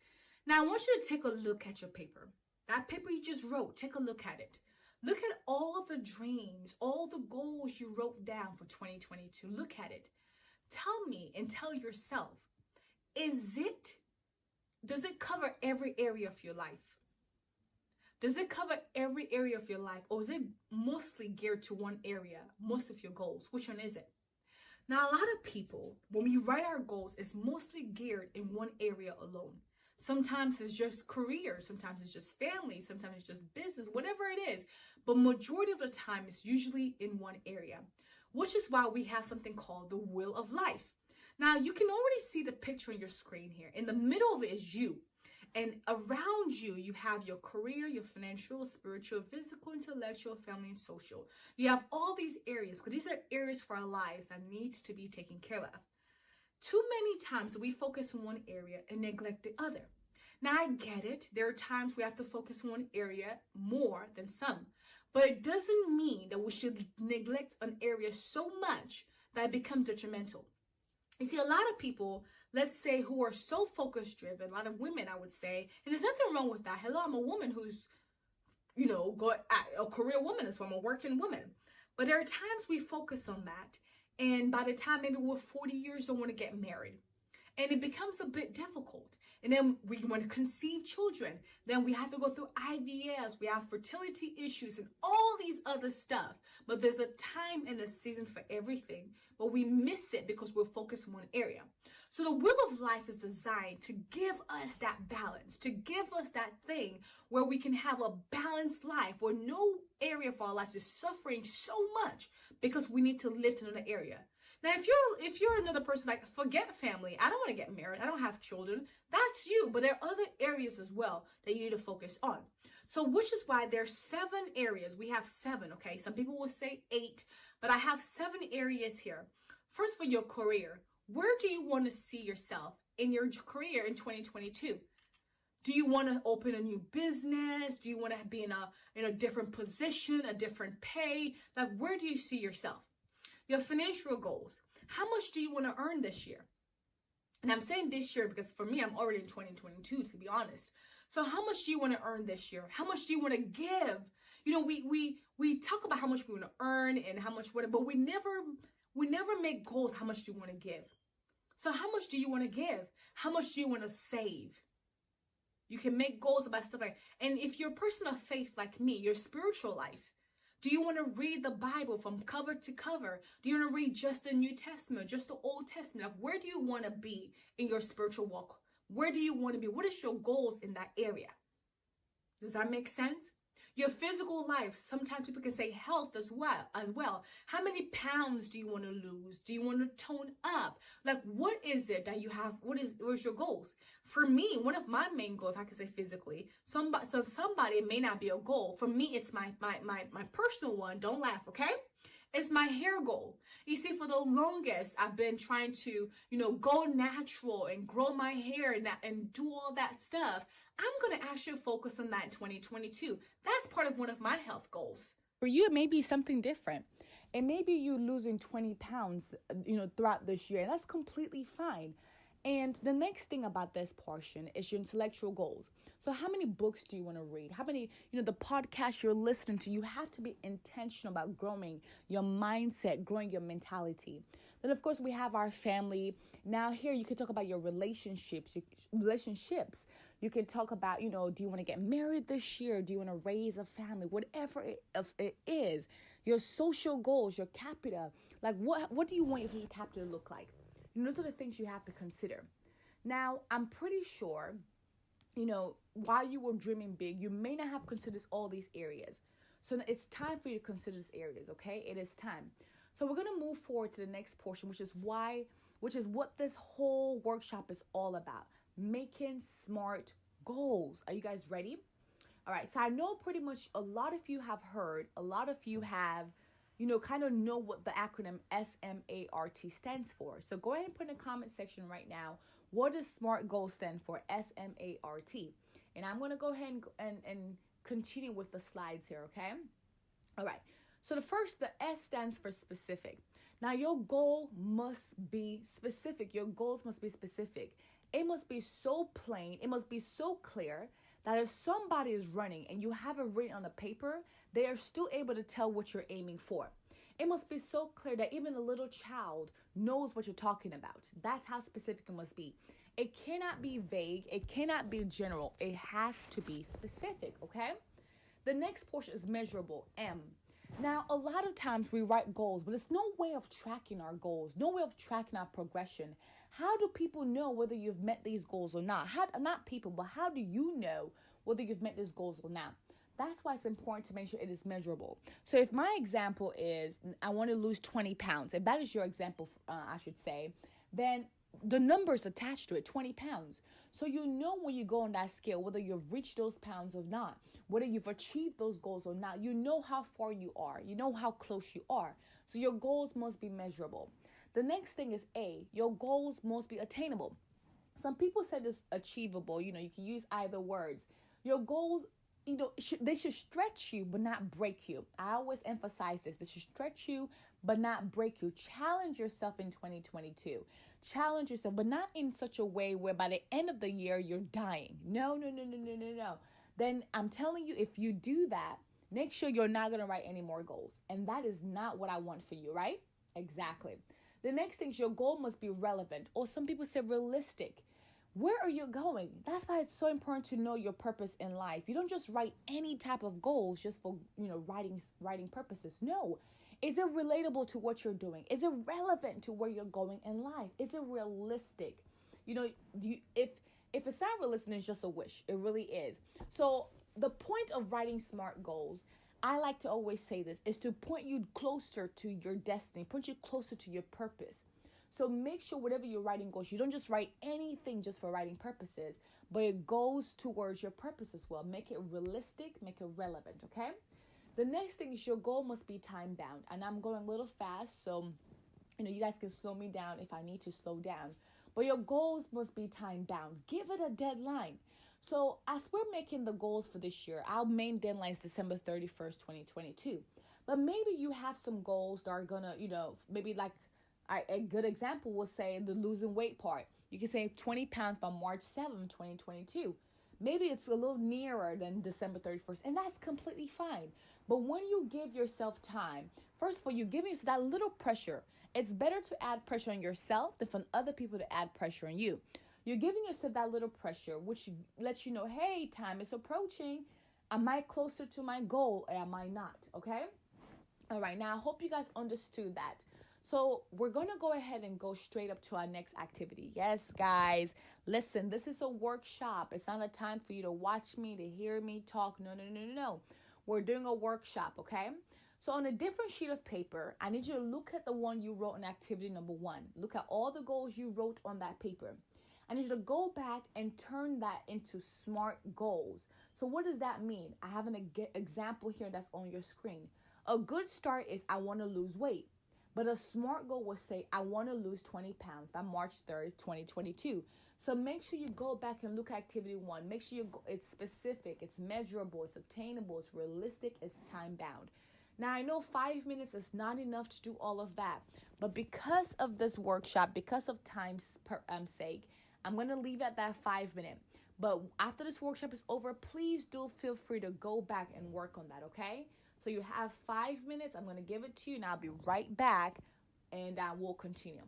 Now, I want you to take a look at your paper. That paper you just wrote, take a look at it. Look at all the dreams, all the goals you wrote down for 2022. Look at it. Tell me and tell yourself, does it cover every area of your life? Does it cover every area of your life? Or is it mostly geared to one area, most of your goals? Which one is it? Now, a lot of people, when we write our goals, it's mostly geared in one area alone. Sometimes it's just career, sometimes it's just family, sometimes it's just business, whatever it is. But majority of the time, it's usually in one area, which is why we have something called the wheel of life. Now, you can already see the picture on your screen here. In the middle of it is you. And around you, you have your career, your financial, spiritual, physical, intellectual, family, and social. You have all these areas, because these are areas for our lives that needs to be taken care of. Too many times we focus on one area and neglect the other. Now, I get it. There are times we have to focus on one area more than some. But it doesn't mean that we should neglect an area so much that it becomes detrimental. You see, a lot of people, let's say, who are so focus driven, a lot of women, I would say, and there's nothing wrong with that. Hello, I'm a woman who's, a career woman as well. I'm a working woman. But there are times we focus on that. And by the time maybe we're 40 years old, want to get married. And it becomes a bit difficult. And then we want to conceive children. Then we have to go through IVS. We have fertility issues and all these other stuff. But there's a time and a season for everything. But we miss it because we're focused on one area. So the wheel of life is designed to give us that balance, to give us that thing where we can have a balanced life, where no area of our lives is suffering so much because we need to lift another area. Now, if you're another person, like, forget family, I don't want to get married, I don't have children, that's you. But there are other areas as well that you need to focus on. So which is why there's 7 areas. We have 7, okay? Some people will say 8, but I have 7 areas here. First, for your career, where do you want to see yourself in your career in 2022? Do you want to open a new business? Do you want to be in a different position, a different pay? Like, where do you see yourself? Your financial goals. How much do you want to earn this year? And I'm saying this year because for me, I'm already in 2022, to be honest. So how much do you want to earn this year? How much do you want to give? You know, we talk about how much we want to earn and how much what, but we never make goals. How much do you want to give? So how much do you want to give? How much do you want to save? You can make goals about stuff like, and if you're a person of faith like me, your spiritual life, do you want to read the Bible from cover to cover? Do you want to read just the New Testament, just the Old Testament? Like, where do you want to be in your spiritual walk? Where do you want to be? What is your goals in that area? Does that make sense? Your physical life, sometimes people can say health as well. How many pounds do you want to lose? Do you want to tone up? Like, what is it that you have? What's your goals? For me, one of my main goals, if I could say physically, somebody it may not be a goal. For me, it's my personal one. Don't laugh, okay? It's my hair goal. You see, for the longest, I've been trying to, go natural and grow my hair and do all that stuff. I'm going to actually focus on that in 2022. That's part of one of my health goals. For you, it may be something different. And maybe you losing 20 pounds, throughout this year. And that's completely fine. And the next thing about this portion is your intellectual goals. So how many books do you want to read? How many, the podcast you're listening to, you have to be intentional about growing your mindset, growing your mentality. Then, of course, we have our family. Now here, you can talk about your relationships. You can talk about, do you want to get married this year? Do you want to raise a family? Whatever it is, your social goals, your capita. Like, what do you want your social capital to look like? Those are the things you have to consider. Now, I'm pretty sure, while you were dreaming big, you may not have considered all these areas. So it's time for you to consider these areas, okay? It is time. So we're gonna move forward to the next portion, which is what this whole workshop is all about. Making smart goals. Are you guys ready? All right, so I know pretty much a lot of you have heard, a lot of you have, kind of know what the acronym SMART stands for. So go ahead and put in the comment section right now, what does SMART goals stand for? SMART. And I'm going to go ahead and continue with the slides here, okay? All right. So the S stands for specific. Now your goal must be specific. Your goals must be specific. It must be so plain. It must be so clear that if somebody is running and you have it written on the paper, they are still able to tell what you're aiming for. It must be so clear that even a little child knows what you're talking about. That's how specific it must be. It cannot be vague. It cannot be general. It has to be specific, okay? The next portion is measurable, M. Now, a lot of times we write goals, but there's no way of tracking our goals, no way of tracking our progression. How do people know whether you've met these goals or not? Not people, but how do you know whether you've met these goals or not? That's why it's important to make sure it is measurable. So if my example is, I want to lose 20 pounds, if that is your example, I should say, then the numbers attached to it, 20 pounds. So you know when you go on that scale, whether you've reached those pounds or not, whether you've achieved those goals or not, you know how far you are. You know how close you are. So your goals must be measurable. The next thing is A, your goals must be attainable. Some people said it's achievable. You can use either words. Your goals, they should stretch you, but not break you. I always emphasize this. They should stretch you, but not break you. Challenge yourself in 2022. Challenge yourself, but not in such a way where by the end of the year, you're dying. No. Then I'm telling you, if you do that, make sure you're not going to write any more goals. And that is not what I want for you, right? Exactly. The next thing is your goal must be relevant, or some people say realistic. Where are you going? That's why it's so important to know your purpose in life. You don't just write any type of goals just for, writing purposes. No. Is it relatable to what you're doing? Is it relevant to where you're going in life? Is it realistic? If it's not realistic, it's just a wish. It really is. So the point of writing SMART goals, I like to always say this, is to point you closer to your destiny, point you closer to your purpose. So make sure whatever you're writing goals, you don't just write anything just for writing purposes, but it goes towards your purpose as well. Make it realistic, make it relevant, okay? The next thing is your goal must be time bound. And I'm going a little fast, so you guys can slow me down if I need to slow down. But your goals must be time bound. Give it a deadline. So as we're making the goals for this year, our main deadline is December 31st, 2022. But maybe you have some goals that are gonna, maybe like a good example will say the losing weight part. You can say 20 pounds by March 7th, 2022. Maybe it's a little nearer than December 31st, and that's completely fine. But when you give yourself time, first of all, you're giving yourself that little pressure. It's better to add pressure on yourself than for other people to add pressure on you. You're giving yourself that little pressure, which lets you know, hey, time is approaching. Am I closer to my goal or am I not? Okay? All right, now I hope you guys understood that. So we're going to go ahead and go straight up to our next activity. Yes, guys, listen, this is a workshop. It's not a time for you to watch me, to hear me talk. No. We're doing a workshop, okay? So on a different sheet of paper, I need you to look at the one you wrote in activity number 1. Look at all the goals you wrote on that paper. I need you to go back and turn that into SMART goals. So what does that mean? I have an example here that's on your screen. A good start is I want to lose weight. But a SMART goal will say, I want to lose 20 pounds by March 3rd, 2022. So make sure you go back and look at activity 1. Make sure it's specific, it's measurable, it's attainable, it's realistic, it's time bound. Now, I know 5 minutes is not enough to do all of that. But because of this workshop, because of time's sake, I'm going to leave at that 5 minute. But after this workshop is over, please do feel free to go back and work on that, okay? So you have 5 minutes. I'm going to give it to you and I'll be right back and we'll continue.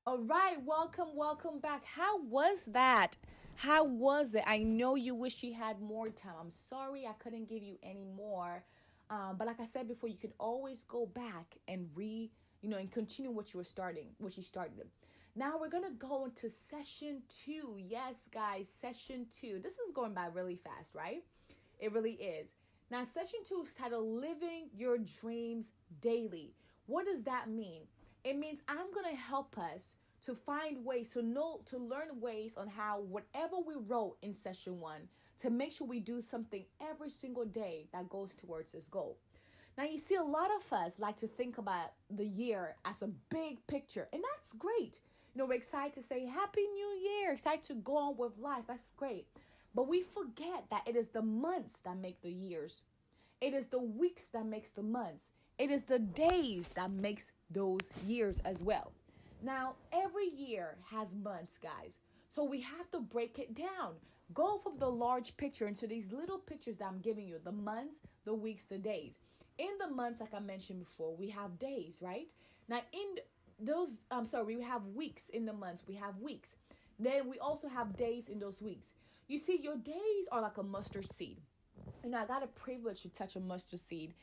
All right, welcome back. How was that? How was it? I know you wish you had more time. I'm sorry I couldn't give you any more. But like I said before, you can always go back and and continue what you were starting, what you started. Now we're gonna go into session two. Yes, guys, session two. This is going by really fast, right? It really is. Now, session two is titled Living Your Dreams Daily. What does that mean? It means I'm going to help us to find ways to learn ways on how whatever we wrote in session one to make sure we do something every single day that goes towards this goal. Now, you see, a lot of us like to think about the year as a big picture, and that's great. We're excited to say Happy New Year, excited to go on with life. That's great. But we forget that it is the months that make the years. It is the weeks that makes the months. It is the days that makes those years as well. Now, every year has months, guys. So we have to break it down. Go from the large picture into these little pictures that I'm giving you, the months, the weeks, the days. In the months, like I mentioned before, we have days, right? Now, in those, we have weeks in the months, we have weeks. Then we also have days in those weeks. You see, your days are like a mustard seed. I got a privilege to touch a mustard seed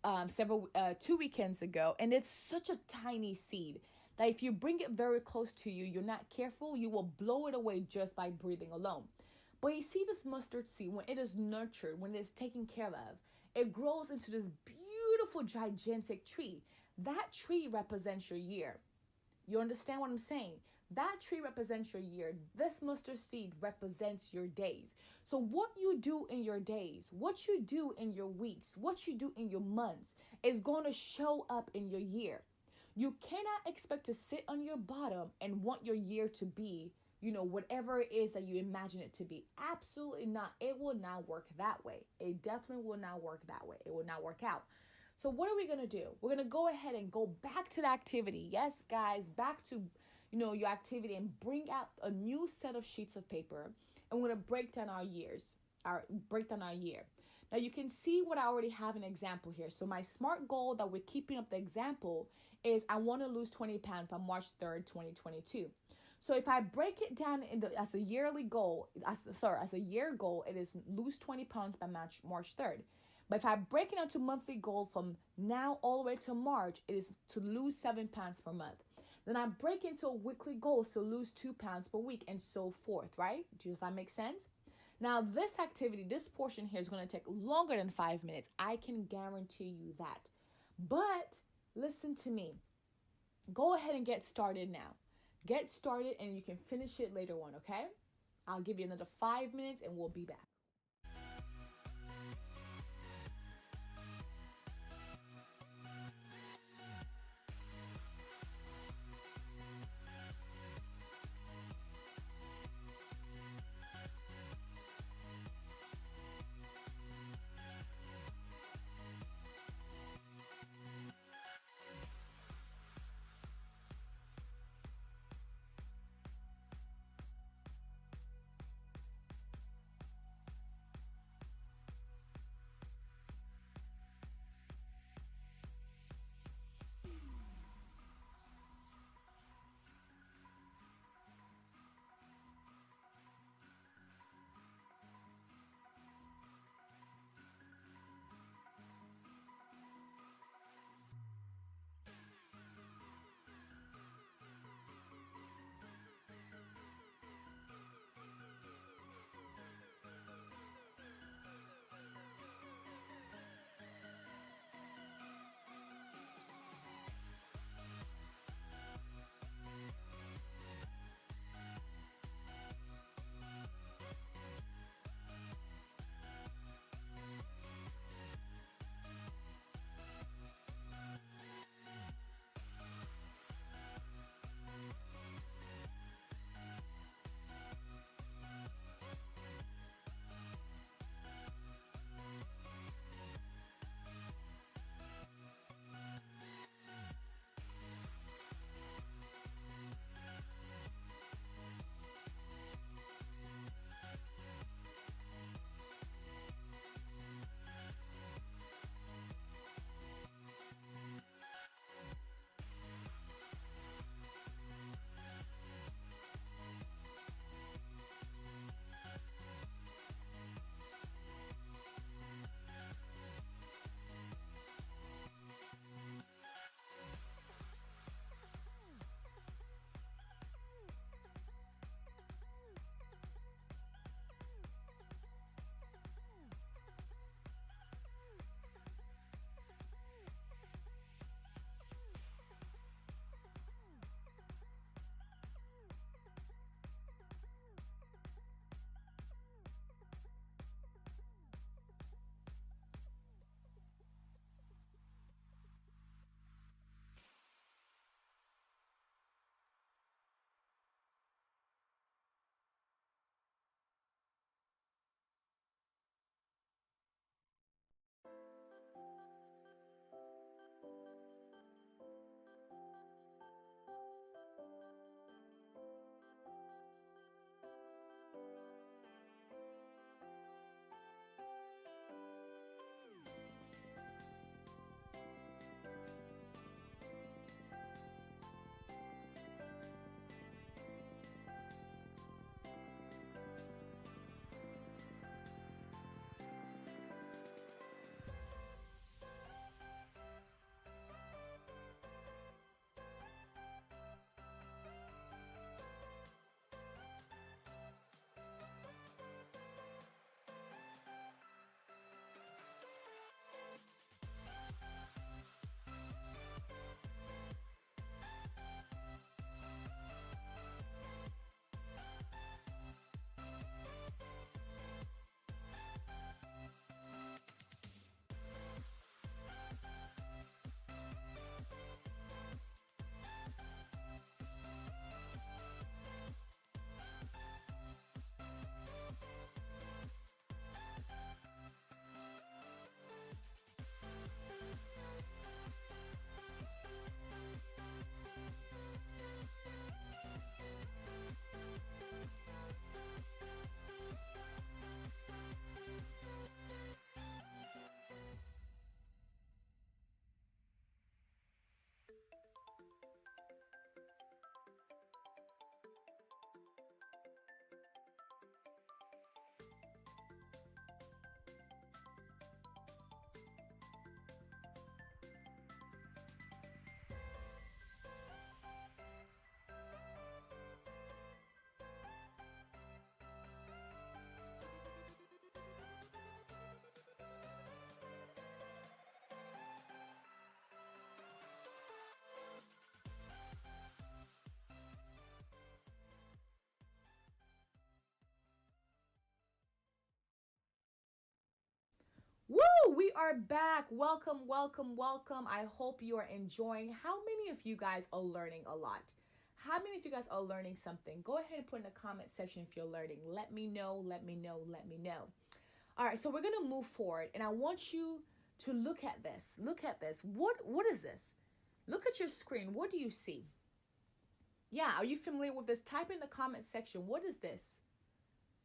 2 weekends ago, and it's such a tiny seed that if you bring it very close to you, you're not careful, you will blow it away just by breathing alone. But you see, this mustard seed, when it is nurtured, when it is taken care of, it grows into this beautiful, gigantic tree. That tree represents your year. You understand what I'm saying? That tree represents your year. This mustard seed represents your days. So what you do in your days, what you do in your weeks, what you do in your months is going to show up in your year. You cannot expect to sit on your bottom and want your year to be, whatever it is that you imagine it to be. Absolutely not. It will not work that way. It definitely will not work that way. It will not work out. So what are we going to do? We're going to go ahead and go back to the activity. Yes, guys, back to your activity, and bring out a new set of sheets of paper, and we're going to break down our year. Now you can see what I already have an example here. So my SMART goal that we're keeping up the example is I want to lose 20 pounds by March 3rd, 2022. So if I break it down as a year goal, it is lose 20 pounds by March 3rd. But if I break it down to monthly goal from now all the way to March, it is to lose 7 pounds per month. Then I break into weekly goals to lose 2 pounds per week, and so forth, right? Does that make sense? Now, this activity, this portion here is going to take longer than 5 minutes. I can guarantee you that. But listen to me. Go ahead and get started now. Get started, and you can finish it later on, okay? I'll give you another 5 minutes, and we'll be back. We are back. Welcome, welcome, welcome. I hope you are enjoying. How many of you guys are learning a lot? How many of you guys are learning something? Go ahead and put in the comment section if you're learning. Let me know, let me know, let me know. All right, so we're going to move forward, and I want you to look at this. Look at this. What is this? Look at your screen. What do you see? Yeah, are you familiar with this? Type in the comment section. What is this?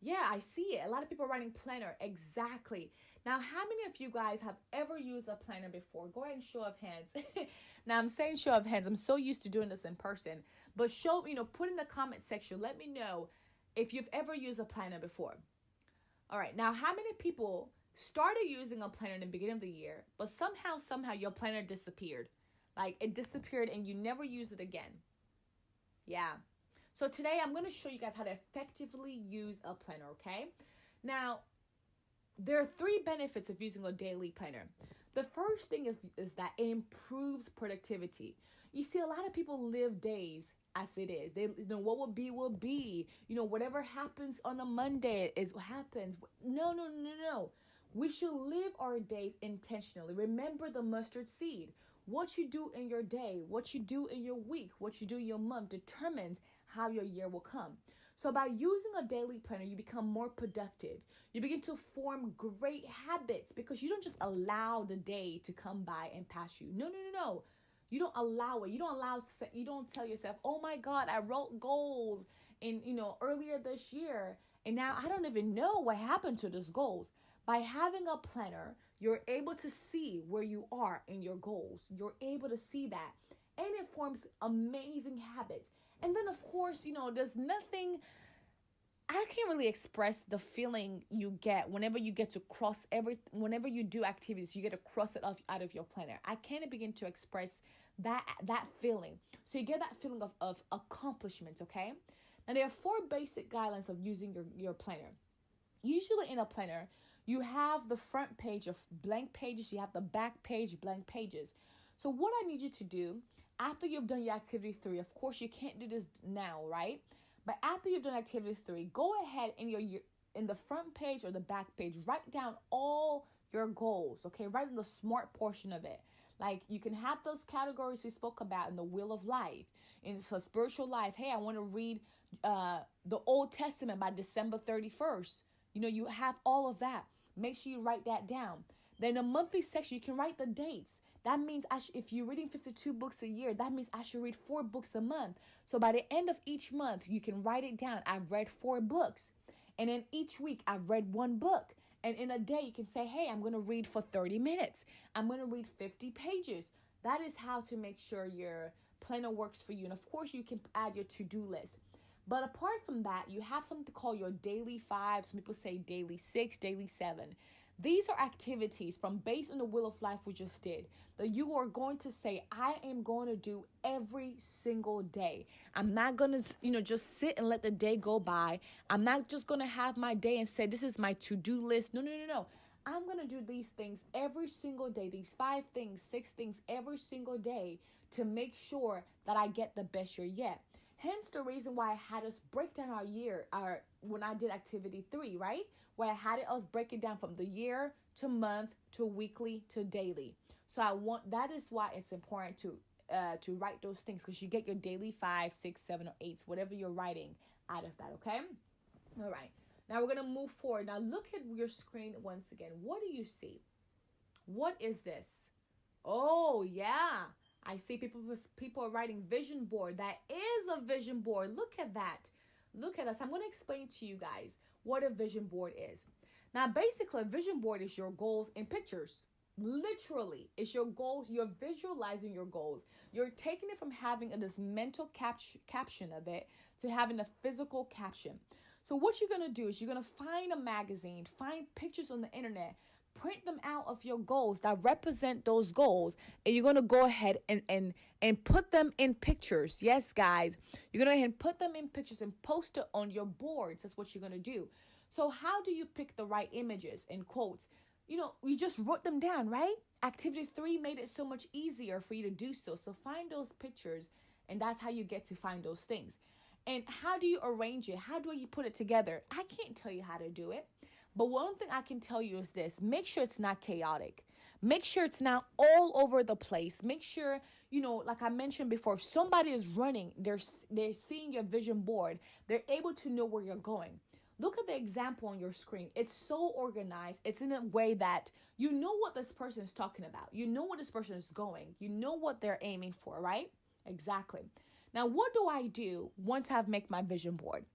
Yeah, I see it. A lot of people are writing planner. Exactly. Now, how many of you guys have ever used a planner before? Go ahead and show of hands. Now, I'm saying show of hands. I'm so used to doing this in person. But put in the comment section. Let me know if you've ever used a planner before. All right. Now, how many people started using a planner in the beginning of the year, but somehow your planner disappeared? Like it disappeared and you never use it again. Yeah. So today I'm going to show you guys how to effectively use a planner, okay? Now, there are 3 benefits of using a daily planner. The first thing is that it improves productivity. You see, a lot of people live days as it is. They what will be will be. Whatever happens on a Monday is what happens. No. We should live our days intentionally. Remember the mustard seed. What you do in your day, what you do in your week, what you do in your month determines how your year will come. So by using a daily planner, you become more productive. You begin to form great habits because you don't just allow the day to come by and pass you. No. You don't allow it. You don't tell yourself, oh my God, I wrote goals earlier this year. And now I don't even know what happened to those goals. By having a planner, you're able to see where you are in your goals. You're able to see that. And it forms amazing habits. And then, of course, there's nothing, I can't really express the feeling you get whenever you get to whenever you do activities, you get to cross it off out of your planner. I can't begin to express that feeling. So you get that feeling of accomplishment, okay? Now, there are 4 basic guidelines of using your planner. Usually in a planner, you have the front page of blank pages. You have the back page, blank pages. So what I need you to do after you've done your activity 3, of course, you can't do this now, right? But after you've done activity 3, go ahead in the front page or the back page, write down all your goals, okay? Write in the smart portion of it. Like you can have those categories we spoke about in the Wheel of Life. In for spiritual life, hey, I want to read the Old Testament by December 31st. You have all of that. Make sure you write that down. Then the monthly section, you can write the dates. That means if you're reading 52 books a year, that means I should read 4 books a month. So by the end of each month, you can write it down. I've read 4 books. And then each week, I've read 1 book. And in a day, you can say, hey, I'm going to read for 30 minutes. I'm going to read 50 pages. That is how to make sure your planner works for you. And of course, you can add your to-do list. But apart from that, you have something to call your daily 5. Some people say daily 6, daily 7. These are activities based on the Wheel of Life we just did that you are going to say, I am going to do every single day. I'm not going to, just sit and let the day go by. I'm not just going to have my day and say, this is my to-do list. No. I'm going to do these things every single day, these 5 things, 6 things every single day to make sure that I get the best year yet. Hence the reason why I had us break down our year, when I did activity 3, right? Where I had us break it down from the year to month to weekly to daily. So that is why it's important to write those things, because you get your daily 5, 6, 7, or 8, whatever you're writing out of that, okay? All right. Now we're going to move forward. Now look at your screen once again. What do you see? What is this? Oh, yeah. I see people are writing vision board. That is a vision board. Look at that. Look at us. I'm going to explain to you guys what a vision board is. Now, basically, a vision board is your goals in pictures. Literally, it's your goals. You're visualizing your goals. You're taking it from having this mental caption of it to having a physical caption. So what you're going to do is you're going to find a magazine, find pictures on the internet, print them out of your goals that represent those goals, and you're going to go ahead and put them in pictures. Yes, guys, you're going to go ahead and put them in pictures and post it on your boards. That's what you're going to do. So how do you pick the right images and quotes? We just wrote them down, right? Activity 3 made it so much easier for you to do so. So find those pictures, and that's how you get to find those things. And how do you arrange it? How do you put it together? I can't tell you how to do it. But one thing I can tell you is this: make sure it's not chaotic. Make sure it's not all over the place. Make sure, like I mentioned before, if somebody is running, they're seeing your vision board, they're able to know where you're going. Look at the example on your screen. It's so organized. It's in a way that you know what this person is talking about. You know what this person is going. You know what they're aiming for, right? Exactly. Now, what do I do once I've made my vision board?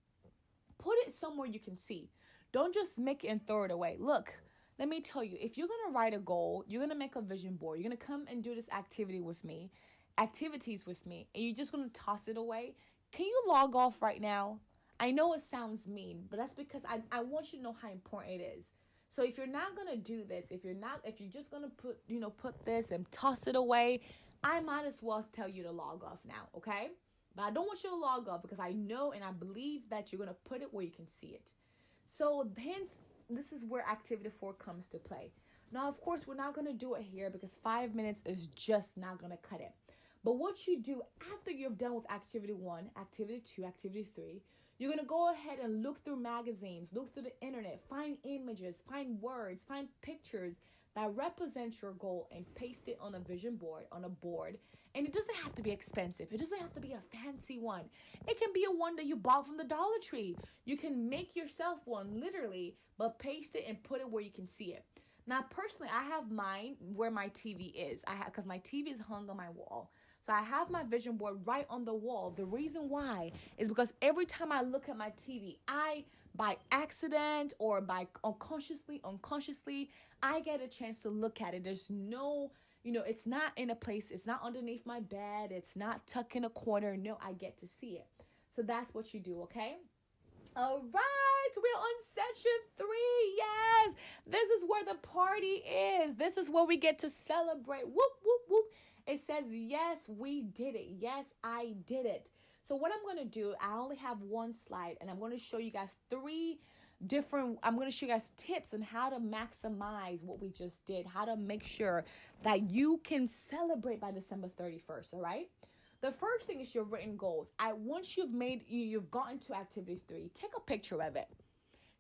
Put it somewhere you can see. Don't just make it and throw it away. Look, let me tell you, if you're going to write a goal, you're going to make a vision board, you're going to come and do this activities with me, and you're just going to toss it away, can you log off right now? I know it sounds mean, but that's because I want you to know how important it is. So if you're not going to do this, if you're just going to put this and toss it away, I might as well tell you to log off now, okay? But I don't want you to log off because I know and I believe that you're going to put it where you can see it. So hence, this is where activity 4 comes to play. Now, of course, we're not going to do it here because 5 minutes is just not going to cut it. But what you do after you've done with activity 1, activity 2, activity 3, you're going to go ahead and look through magazines, look through the internet, find images, find words, find pictures that represent your goal and paste it on a vision board, on a board. And it doesn't have to be expensive. It doesn't have to be a fancy one. It can be a one that you bought from the Dollar Tree. You can make yourself one, literally, but paste it and put it where you can see it. Now, personally, I have mine where my TV is. Because my TV is hung on my wall. So I have my vision board right on the wall. The reason why is because every time I look at my TV, by accident or by unconsciously, I get a chance to look at it. There's no, it's not in a place, it's not underneath my bed, it's not tucked in a corner. No, I get to see it. So that's what you do, okay? All right, we're on session 3. Yes, this is where the party is. This is where we get to celebrate. Whoop, whoop, whoop. It says, yes, we did it. Yes, I did it. So what I'm going to do, I only have one slide, and I'm going to show you guys I'm going to show you guys tips on how to maximize what we just did, how to make sure that you can celebrate by December 31st, all right? The first thing is your written goals. Once you've gotten to activity 3, take a picture of it.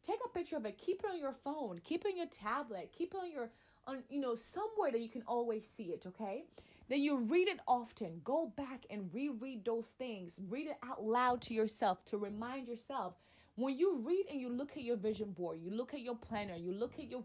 Take a picture of it. Keep it on your phone. Keep it on your tablet. Keep it on somewhere that you can always see it, okay? Then you read it often. Go back and reread those things. Read it out loud to yourself to remind yourself. When you read and you look at your vision board, you look at your planner, you look at your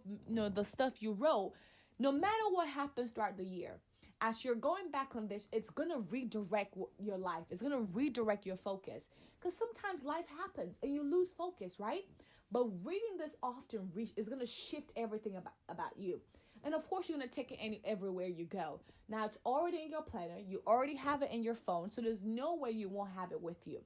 the stuff you wrote, no matter what happens throughout the year, as you're going back on this, it's going to redirect your life. It's going to redirect your focus. Because sometimes life happens and you lose focus, right? But reading this often is going to shift everything about you. And of course, you're going to take it everywhere you go. Now, it's already in your planner. You already have it in your phone. So there's no way you won't have it with you.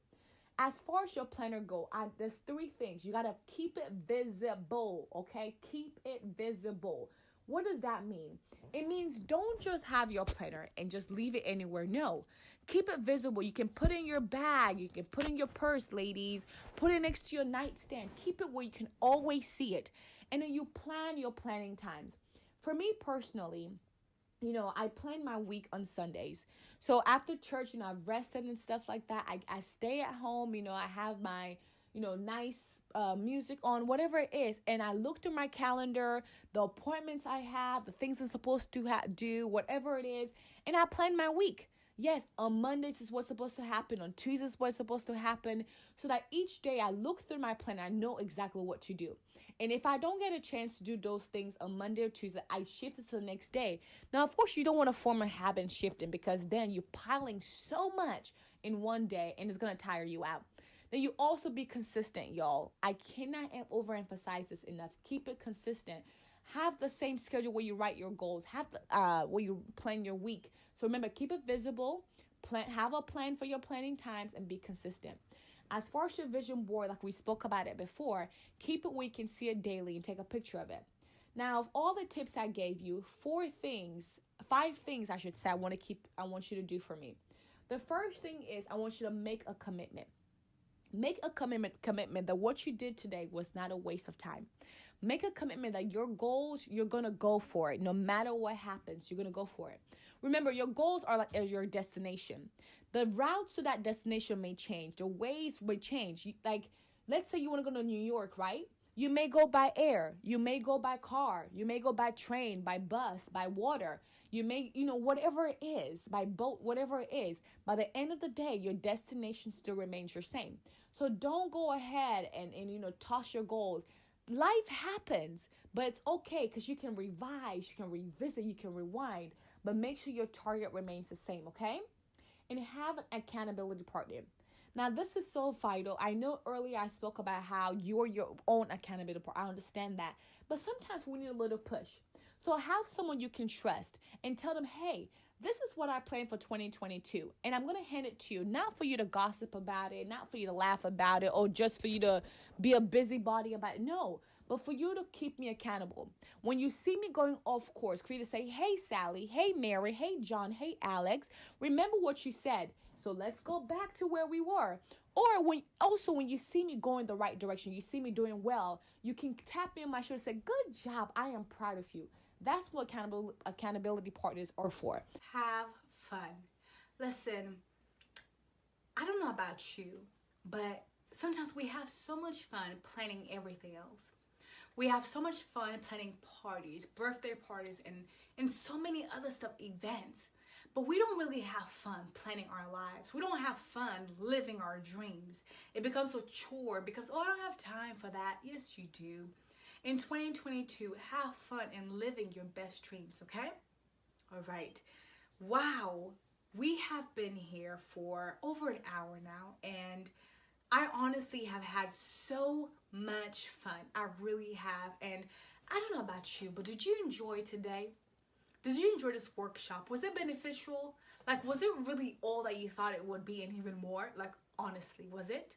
As far as your planner go, there's 3 things. You got to keep it visible, okay? Keep it visible. What does that mean? It means don't just have your planner and just leave it anywhere. No, keep it visible. You can put it in your bag. You can put it in your purse, ladies. Put it next to your nightstand. Keep it where you can always see it. And then you plan your planning times. For me personally, I plan my week on Sundays. So after church, I've rested and stuff like that. I stay at home. I have my nice music on, whatever it is. And I look through my calendar, the appointments I have, the things I'm supposed to do, whatever it is. And I plan my week. Yes, on Mondays is what's supposed to happen. On Tuesdays is what's supposed to happen. So that each day I look through my plan, I know exactly what to do. And if I don't get a chance to do those things on Monday or Tuesday, I shift it to the next day. Now, of course, you don't want to form a habit shifting because then you're piling so much in one day and it's going to tire you out. Then you also be consistent, y'all. I cannot overemphasize this enough. Keep it consistent. Have the same schedule where you write your goals. Have where you plan your week. So remember, keep it visible. Have a plan for your planning times and be consistent. As far as your vision board, like we spoke about it before, keep it where you can see it daily and take a picture of it. Now, of all the tips I gave you, 5 things I should say I want you to do for me. The first thing is I want you to make a commitment. Make a commitment that what you did today was not a waste of time. Make a commitment that your goals, you're going to go for it. No matter what happens, you're going to go for it. Remember, your goals are like your destination. The routes to that destination may change. The ways may change. Like, let's say you want to go to New York, right? You may go by air. You may go by car. You may go by train, by bus, by water. You may, whatever it is, by boat, whatever it is. By the end of the day, your destination still remains your same. So don't go ahead and toss your goals. Life happens, but it's okay because you can revise, you can revisit, you can rewind, but make sure your target remains the same, okay? And have an accountability partner. Now, this is so vital. I know earlier I spoke about how you're your own accountability partner. I understand that. But sometimes we need a little push. So have someone you can trust and tell them, hey, this is what I plan for 2022. And I'm going to hand it to you, not for you to gossip about it, not for you to laugh about it, or just for you to be a busybody about it. No, but for you to keep me accountable. When you see me going off course, for you to say, hey, Sally, hey, Mary, hey, John, hey, Alex, remember what you said. So let's go back to where we were. Or when you see me going the right direction, you see me doing well, you can tap me on my shoulder and say, good job, I am proud of you. That's what accountability partners are for. Have fun. Listen, I don't know about you, but sometimes we have so much fun planning everything else. We have so much fun planning parties, birthday parties, and so many other stuff, events. But we don't really have fun planning our lives. We don't have fun living our dreams. It becomes a chore because, I don't have time for that. Yes, you do. In 2022, have fun in living your best dreams, okay? All right. Wow. We have been here for over an hour now, and I honestly have had so much fun. I really have. And I don't know about you, but did you enjoy today? Did you enjoy this workshop? Was it beneficial? Was it really all that you thought it would be and even more? Honestly, was it?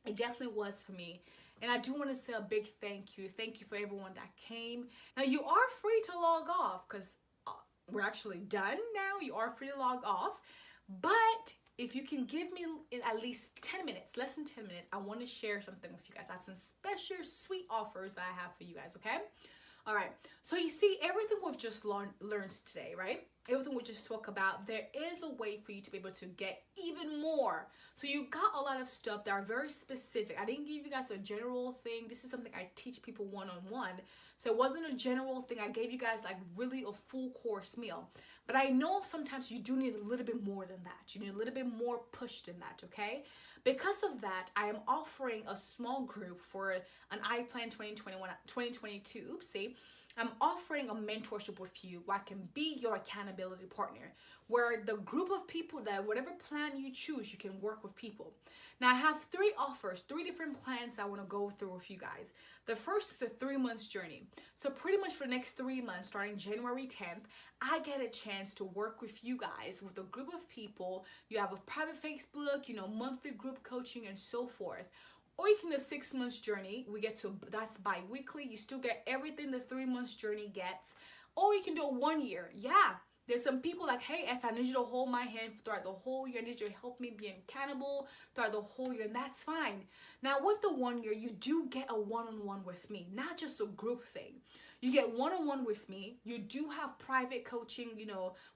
It definitely was for me. And I do want to say a big thank you. Thank you for everyone that came. Now, you are free to log off because we're actually done now. You are free to log off. But if you can give me at least 10 minutes, less than 10 minutes, I want to share something with you guys. I have some special sweet offers that I have for you guys, okay? All right, so you see everything we've just learned today, right? Everything we just talked about, there is a way for you to be able to get even more. So you got a lot of stuff that are very specific. I didn't give you guys a general thing. This is something I teach people one-on-one. So it wasn't a general thing. I gave you guys really a full course meal. But I know sometimes you do need a little bit more than that. You need a little bit more push than that, okay? Because of that, I am offering a small group for an iPlan 2022. Oopsie. I'm offering a mentorship with you where I can be your accountability partner, where the group of people that whatever plan you choose, you can work with people. Now, I have 3 offers, 3 different plans I want to go through with you guys. The first is the 3 months journey. So pretty much for the next 3 months, starting January 10th, I get a chance to work with you guys, with a group of people. You have a private Facebook, monthly group coaching and so forth. Or you can do a 6 months journey. That's bi-weekly. You still get everything the 3 months journey gets. Or you can do a 1 year. Yeah. There's some people hey, if I need you to hold my hand throughout the whole year, I need you to help me be accountable throughout the whole year, and that's fine. Now, with the 1 year, you do get a one-on-one with me, not just a group thing. You get one-on-one with me. You do have private coaching,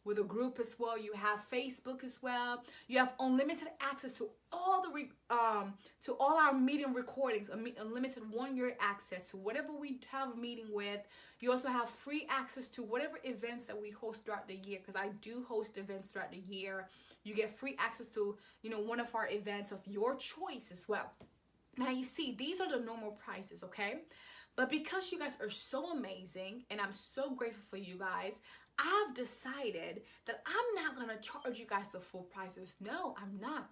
with a group as well. You have Facebook as well. You have unlimited access to all our meeting recordings, unlimited 1 year access to whatever we have a meeting with. You also have free access to whatever events that we host throughout the year, because I do host events throughout the year. You get free access to, one of our events of your choice as well. Now, you see, these are the normal prices, okay? But because you guys are so amazing and I'm so grateful for you guys, I've decided that I'm not going to charge you guys the full prices. No, I'm not.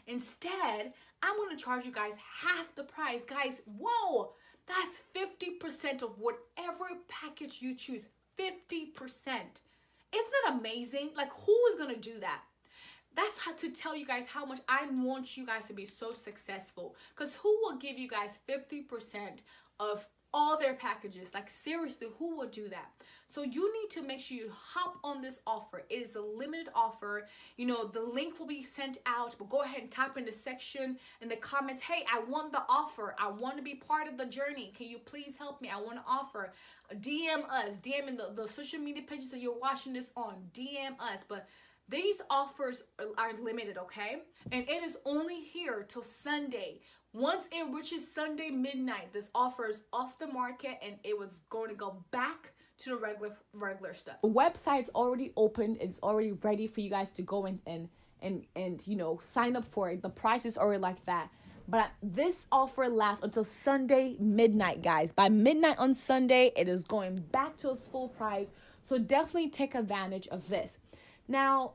Instead, I'm going to charge you guys half the price. Guys, whoa, that's 50% of whatever package you choose. 50%. Isn't that amazing? Who is going to do that? That's how to tell you guys how much I want you guys to be so successful. Because who will give you guys 50% of all their packages? Seriously, who will do that? So you need to make sure you hop on this offer. It is a limited offer. The link will be sent out, but go ahead and type in the section in the comments, hey, I want the offer. I want to be part of the journey. Can you please help me? I want to offer. DM us. DM in the social media pages that you're watching this on. DM us. But these offers are limited, okay? And it is only here till Sunday. Once it reaches Sunday midnight, this offer is off the market and it was going to go back to the regular stuff. The website's already opened. It's already ready for you guys to go and sign up for it. The price is already like that. But this offer lasts until Sunday midnight, guys. By midnight on Sunday, it is going back to its full price. So definitely take advantage of this. Now,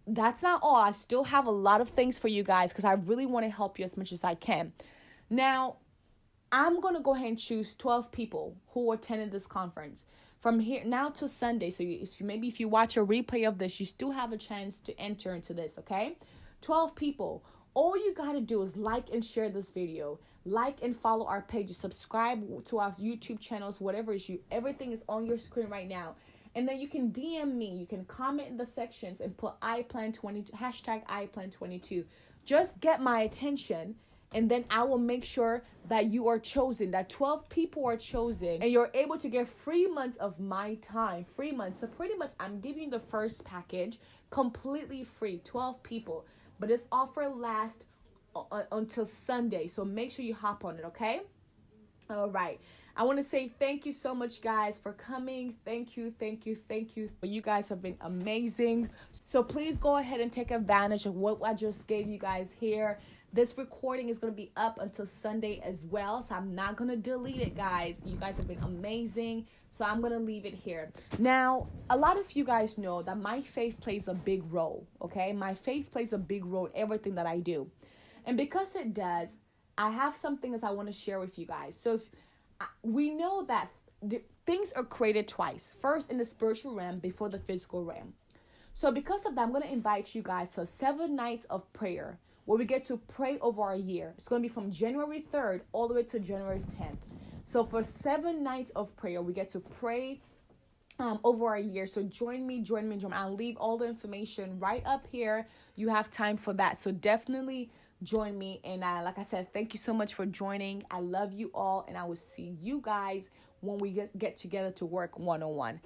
that's not all. I still have a lot of things for you guys because I really want to help you as much as I can. Now, I'm going to go ahead and choose 12 people who attended this conference from here now to Sunday. So if you watch a replay of this, you still have a chance to enter into this, okay? 12 people. All you got to do is like and share this video. Like and follow our pages. Subscribe to our YouTube channels, whatever is you. Everything is on your screen right now. And then you can DM me. You can comment in the sections and put #IPlan22, #IPlan22. Just get my attention. And then I will make sure that you are chosen, that 12 people are chosen. And you're able to get 3 months of my time. 3 months. So pretty much I'm giving you the first package completely free. 12 people. But this offer lasts until Sunday. So make sure you hop on it, okay? All right. I want to say thank you so much, guys, for coming. Thank you. You guys have been amazing. So please go ahead and take advantage of what I just gave you guys here. This recording is going to be up until Sunday as well. So I'm not going to delete it, guys. You guys have been amazing. So I'm going to leave it here. Now, a lot of you guys know that my faith plays a big role, okay? My faith plays a big role in everything that I do. And because it does, I have some things I want to share with you guys. So we know that things are created twice. First in the spiritual realm before the physical realm. So because of that, I'm going to invite you guys to 7 nights of prayer where we get to pray over a year. It's going to be from January 3rd all the way to January 10th. So for 7 nights of prayer, we get to pray over a year. So join me. I'll leave all the information right up here. You have time for that. So definitely join me. And like I said, thank you so much for joining. I love you all. And I will see you guys when we get together to work one-on-one.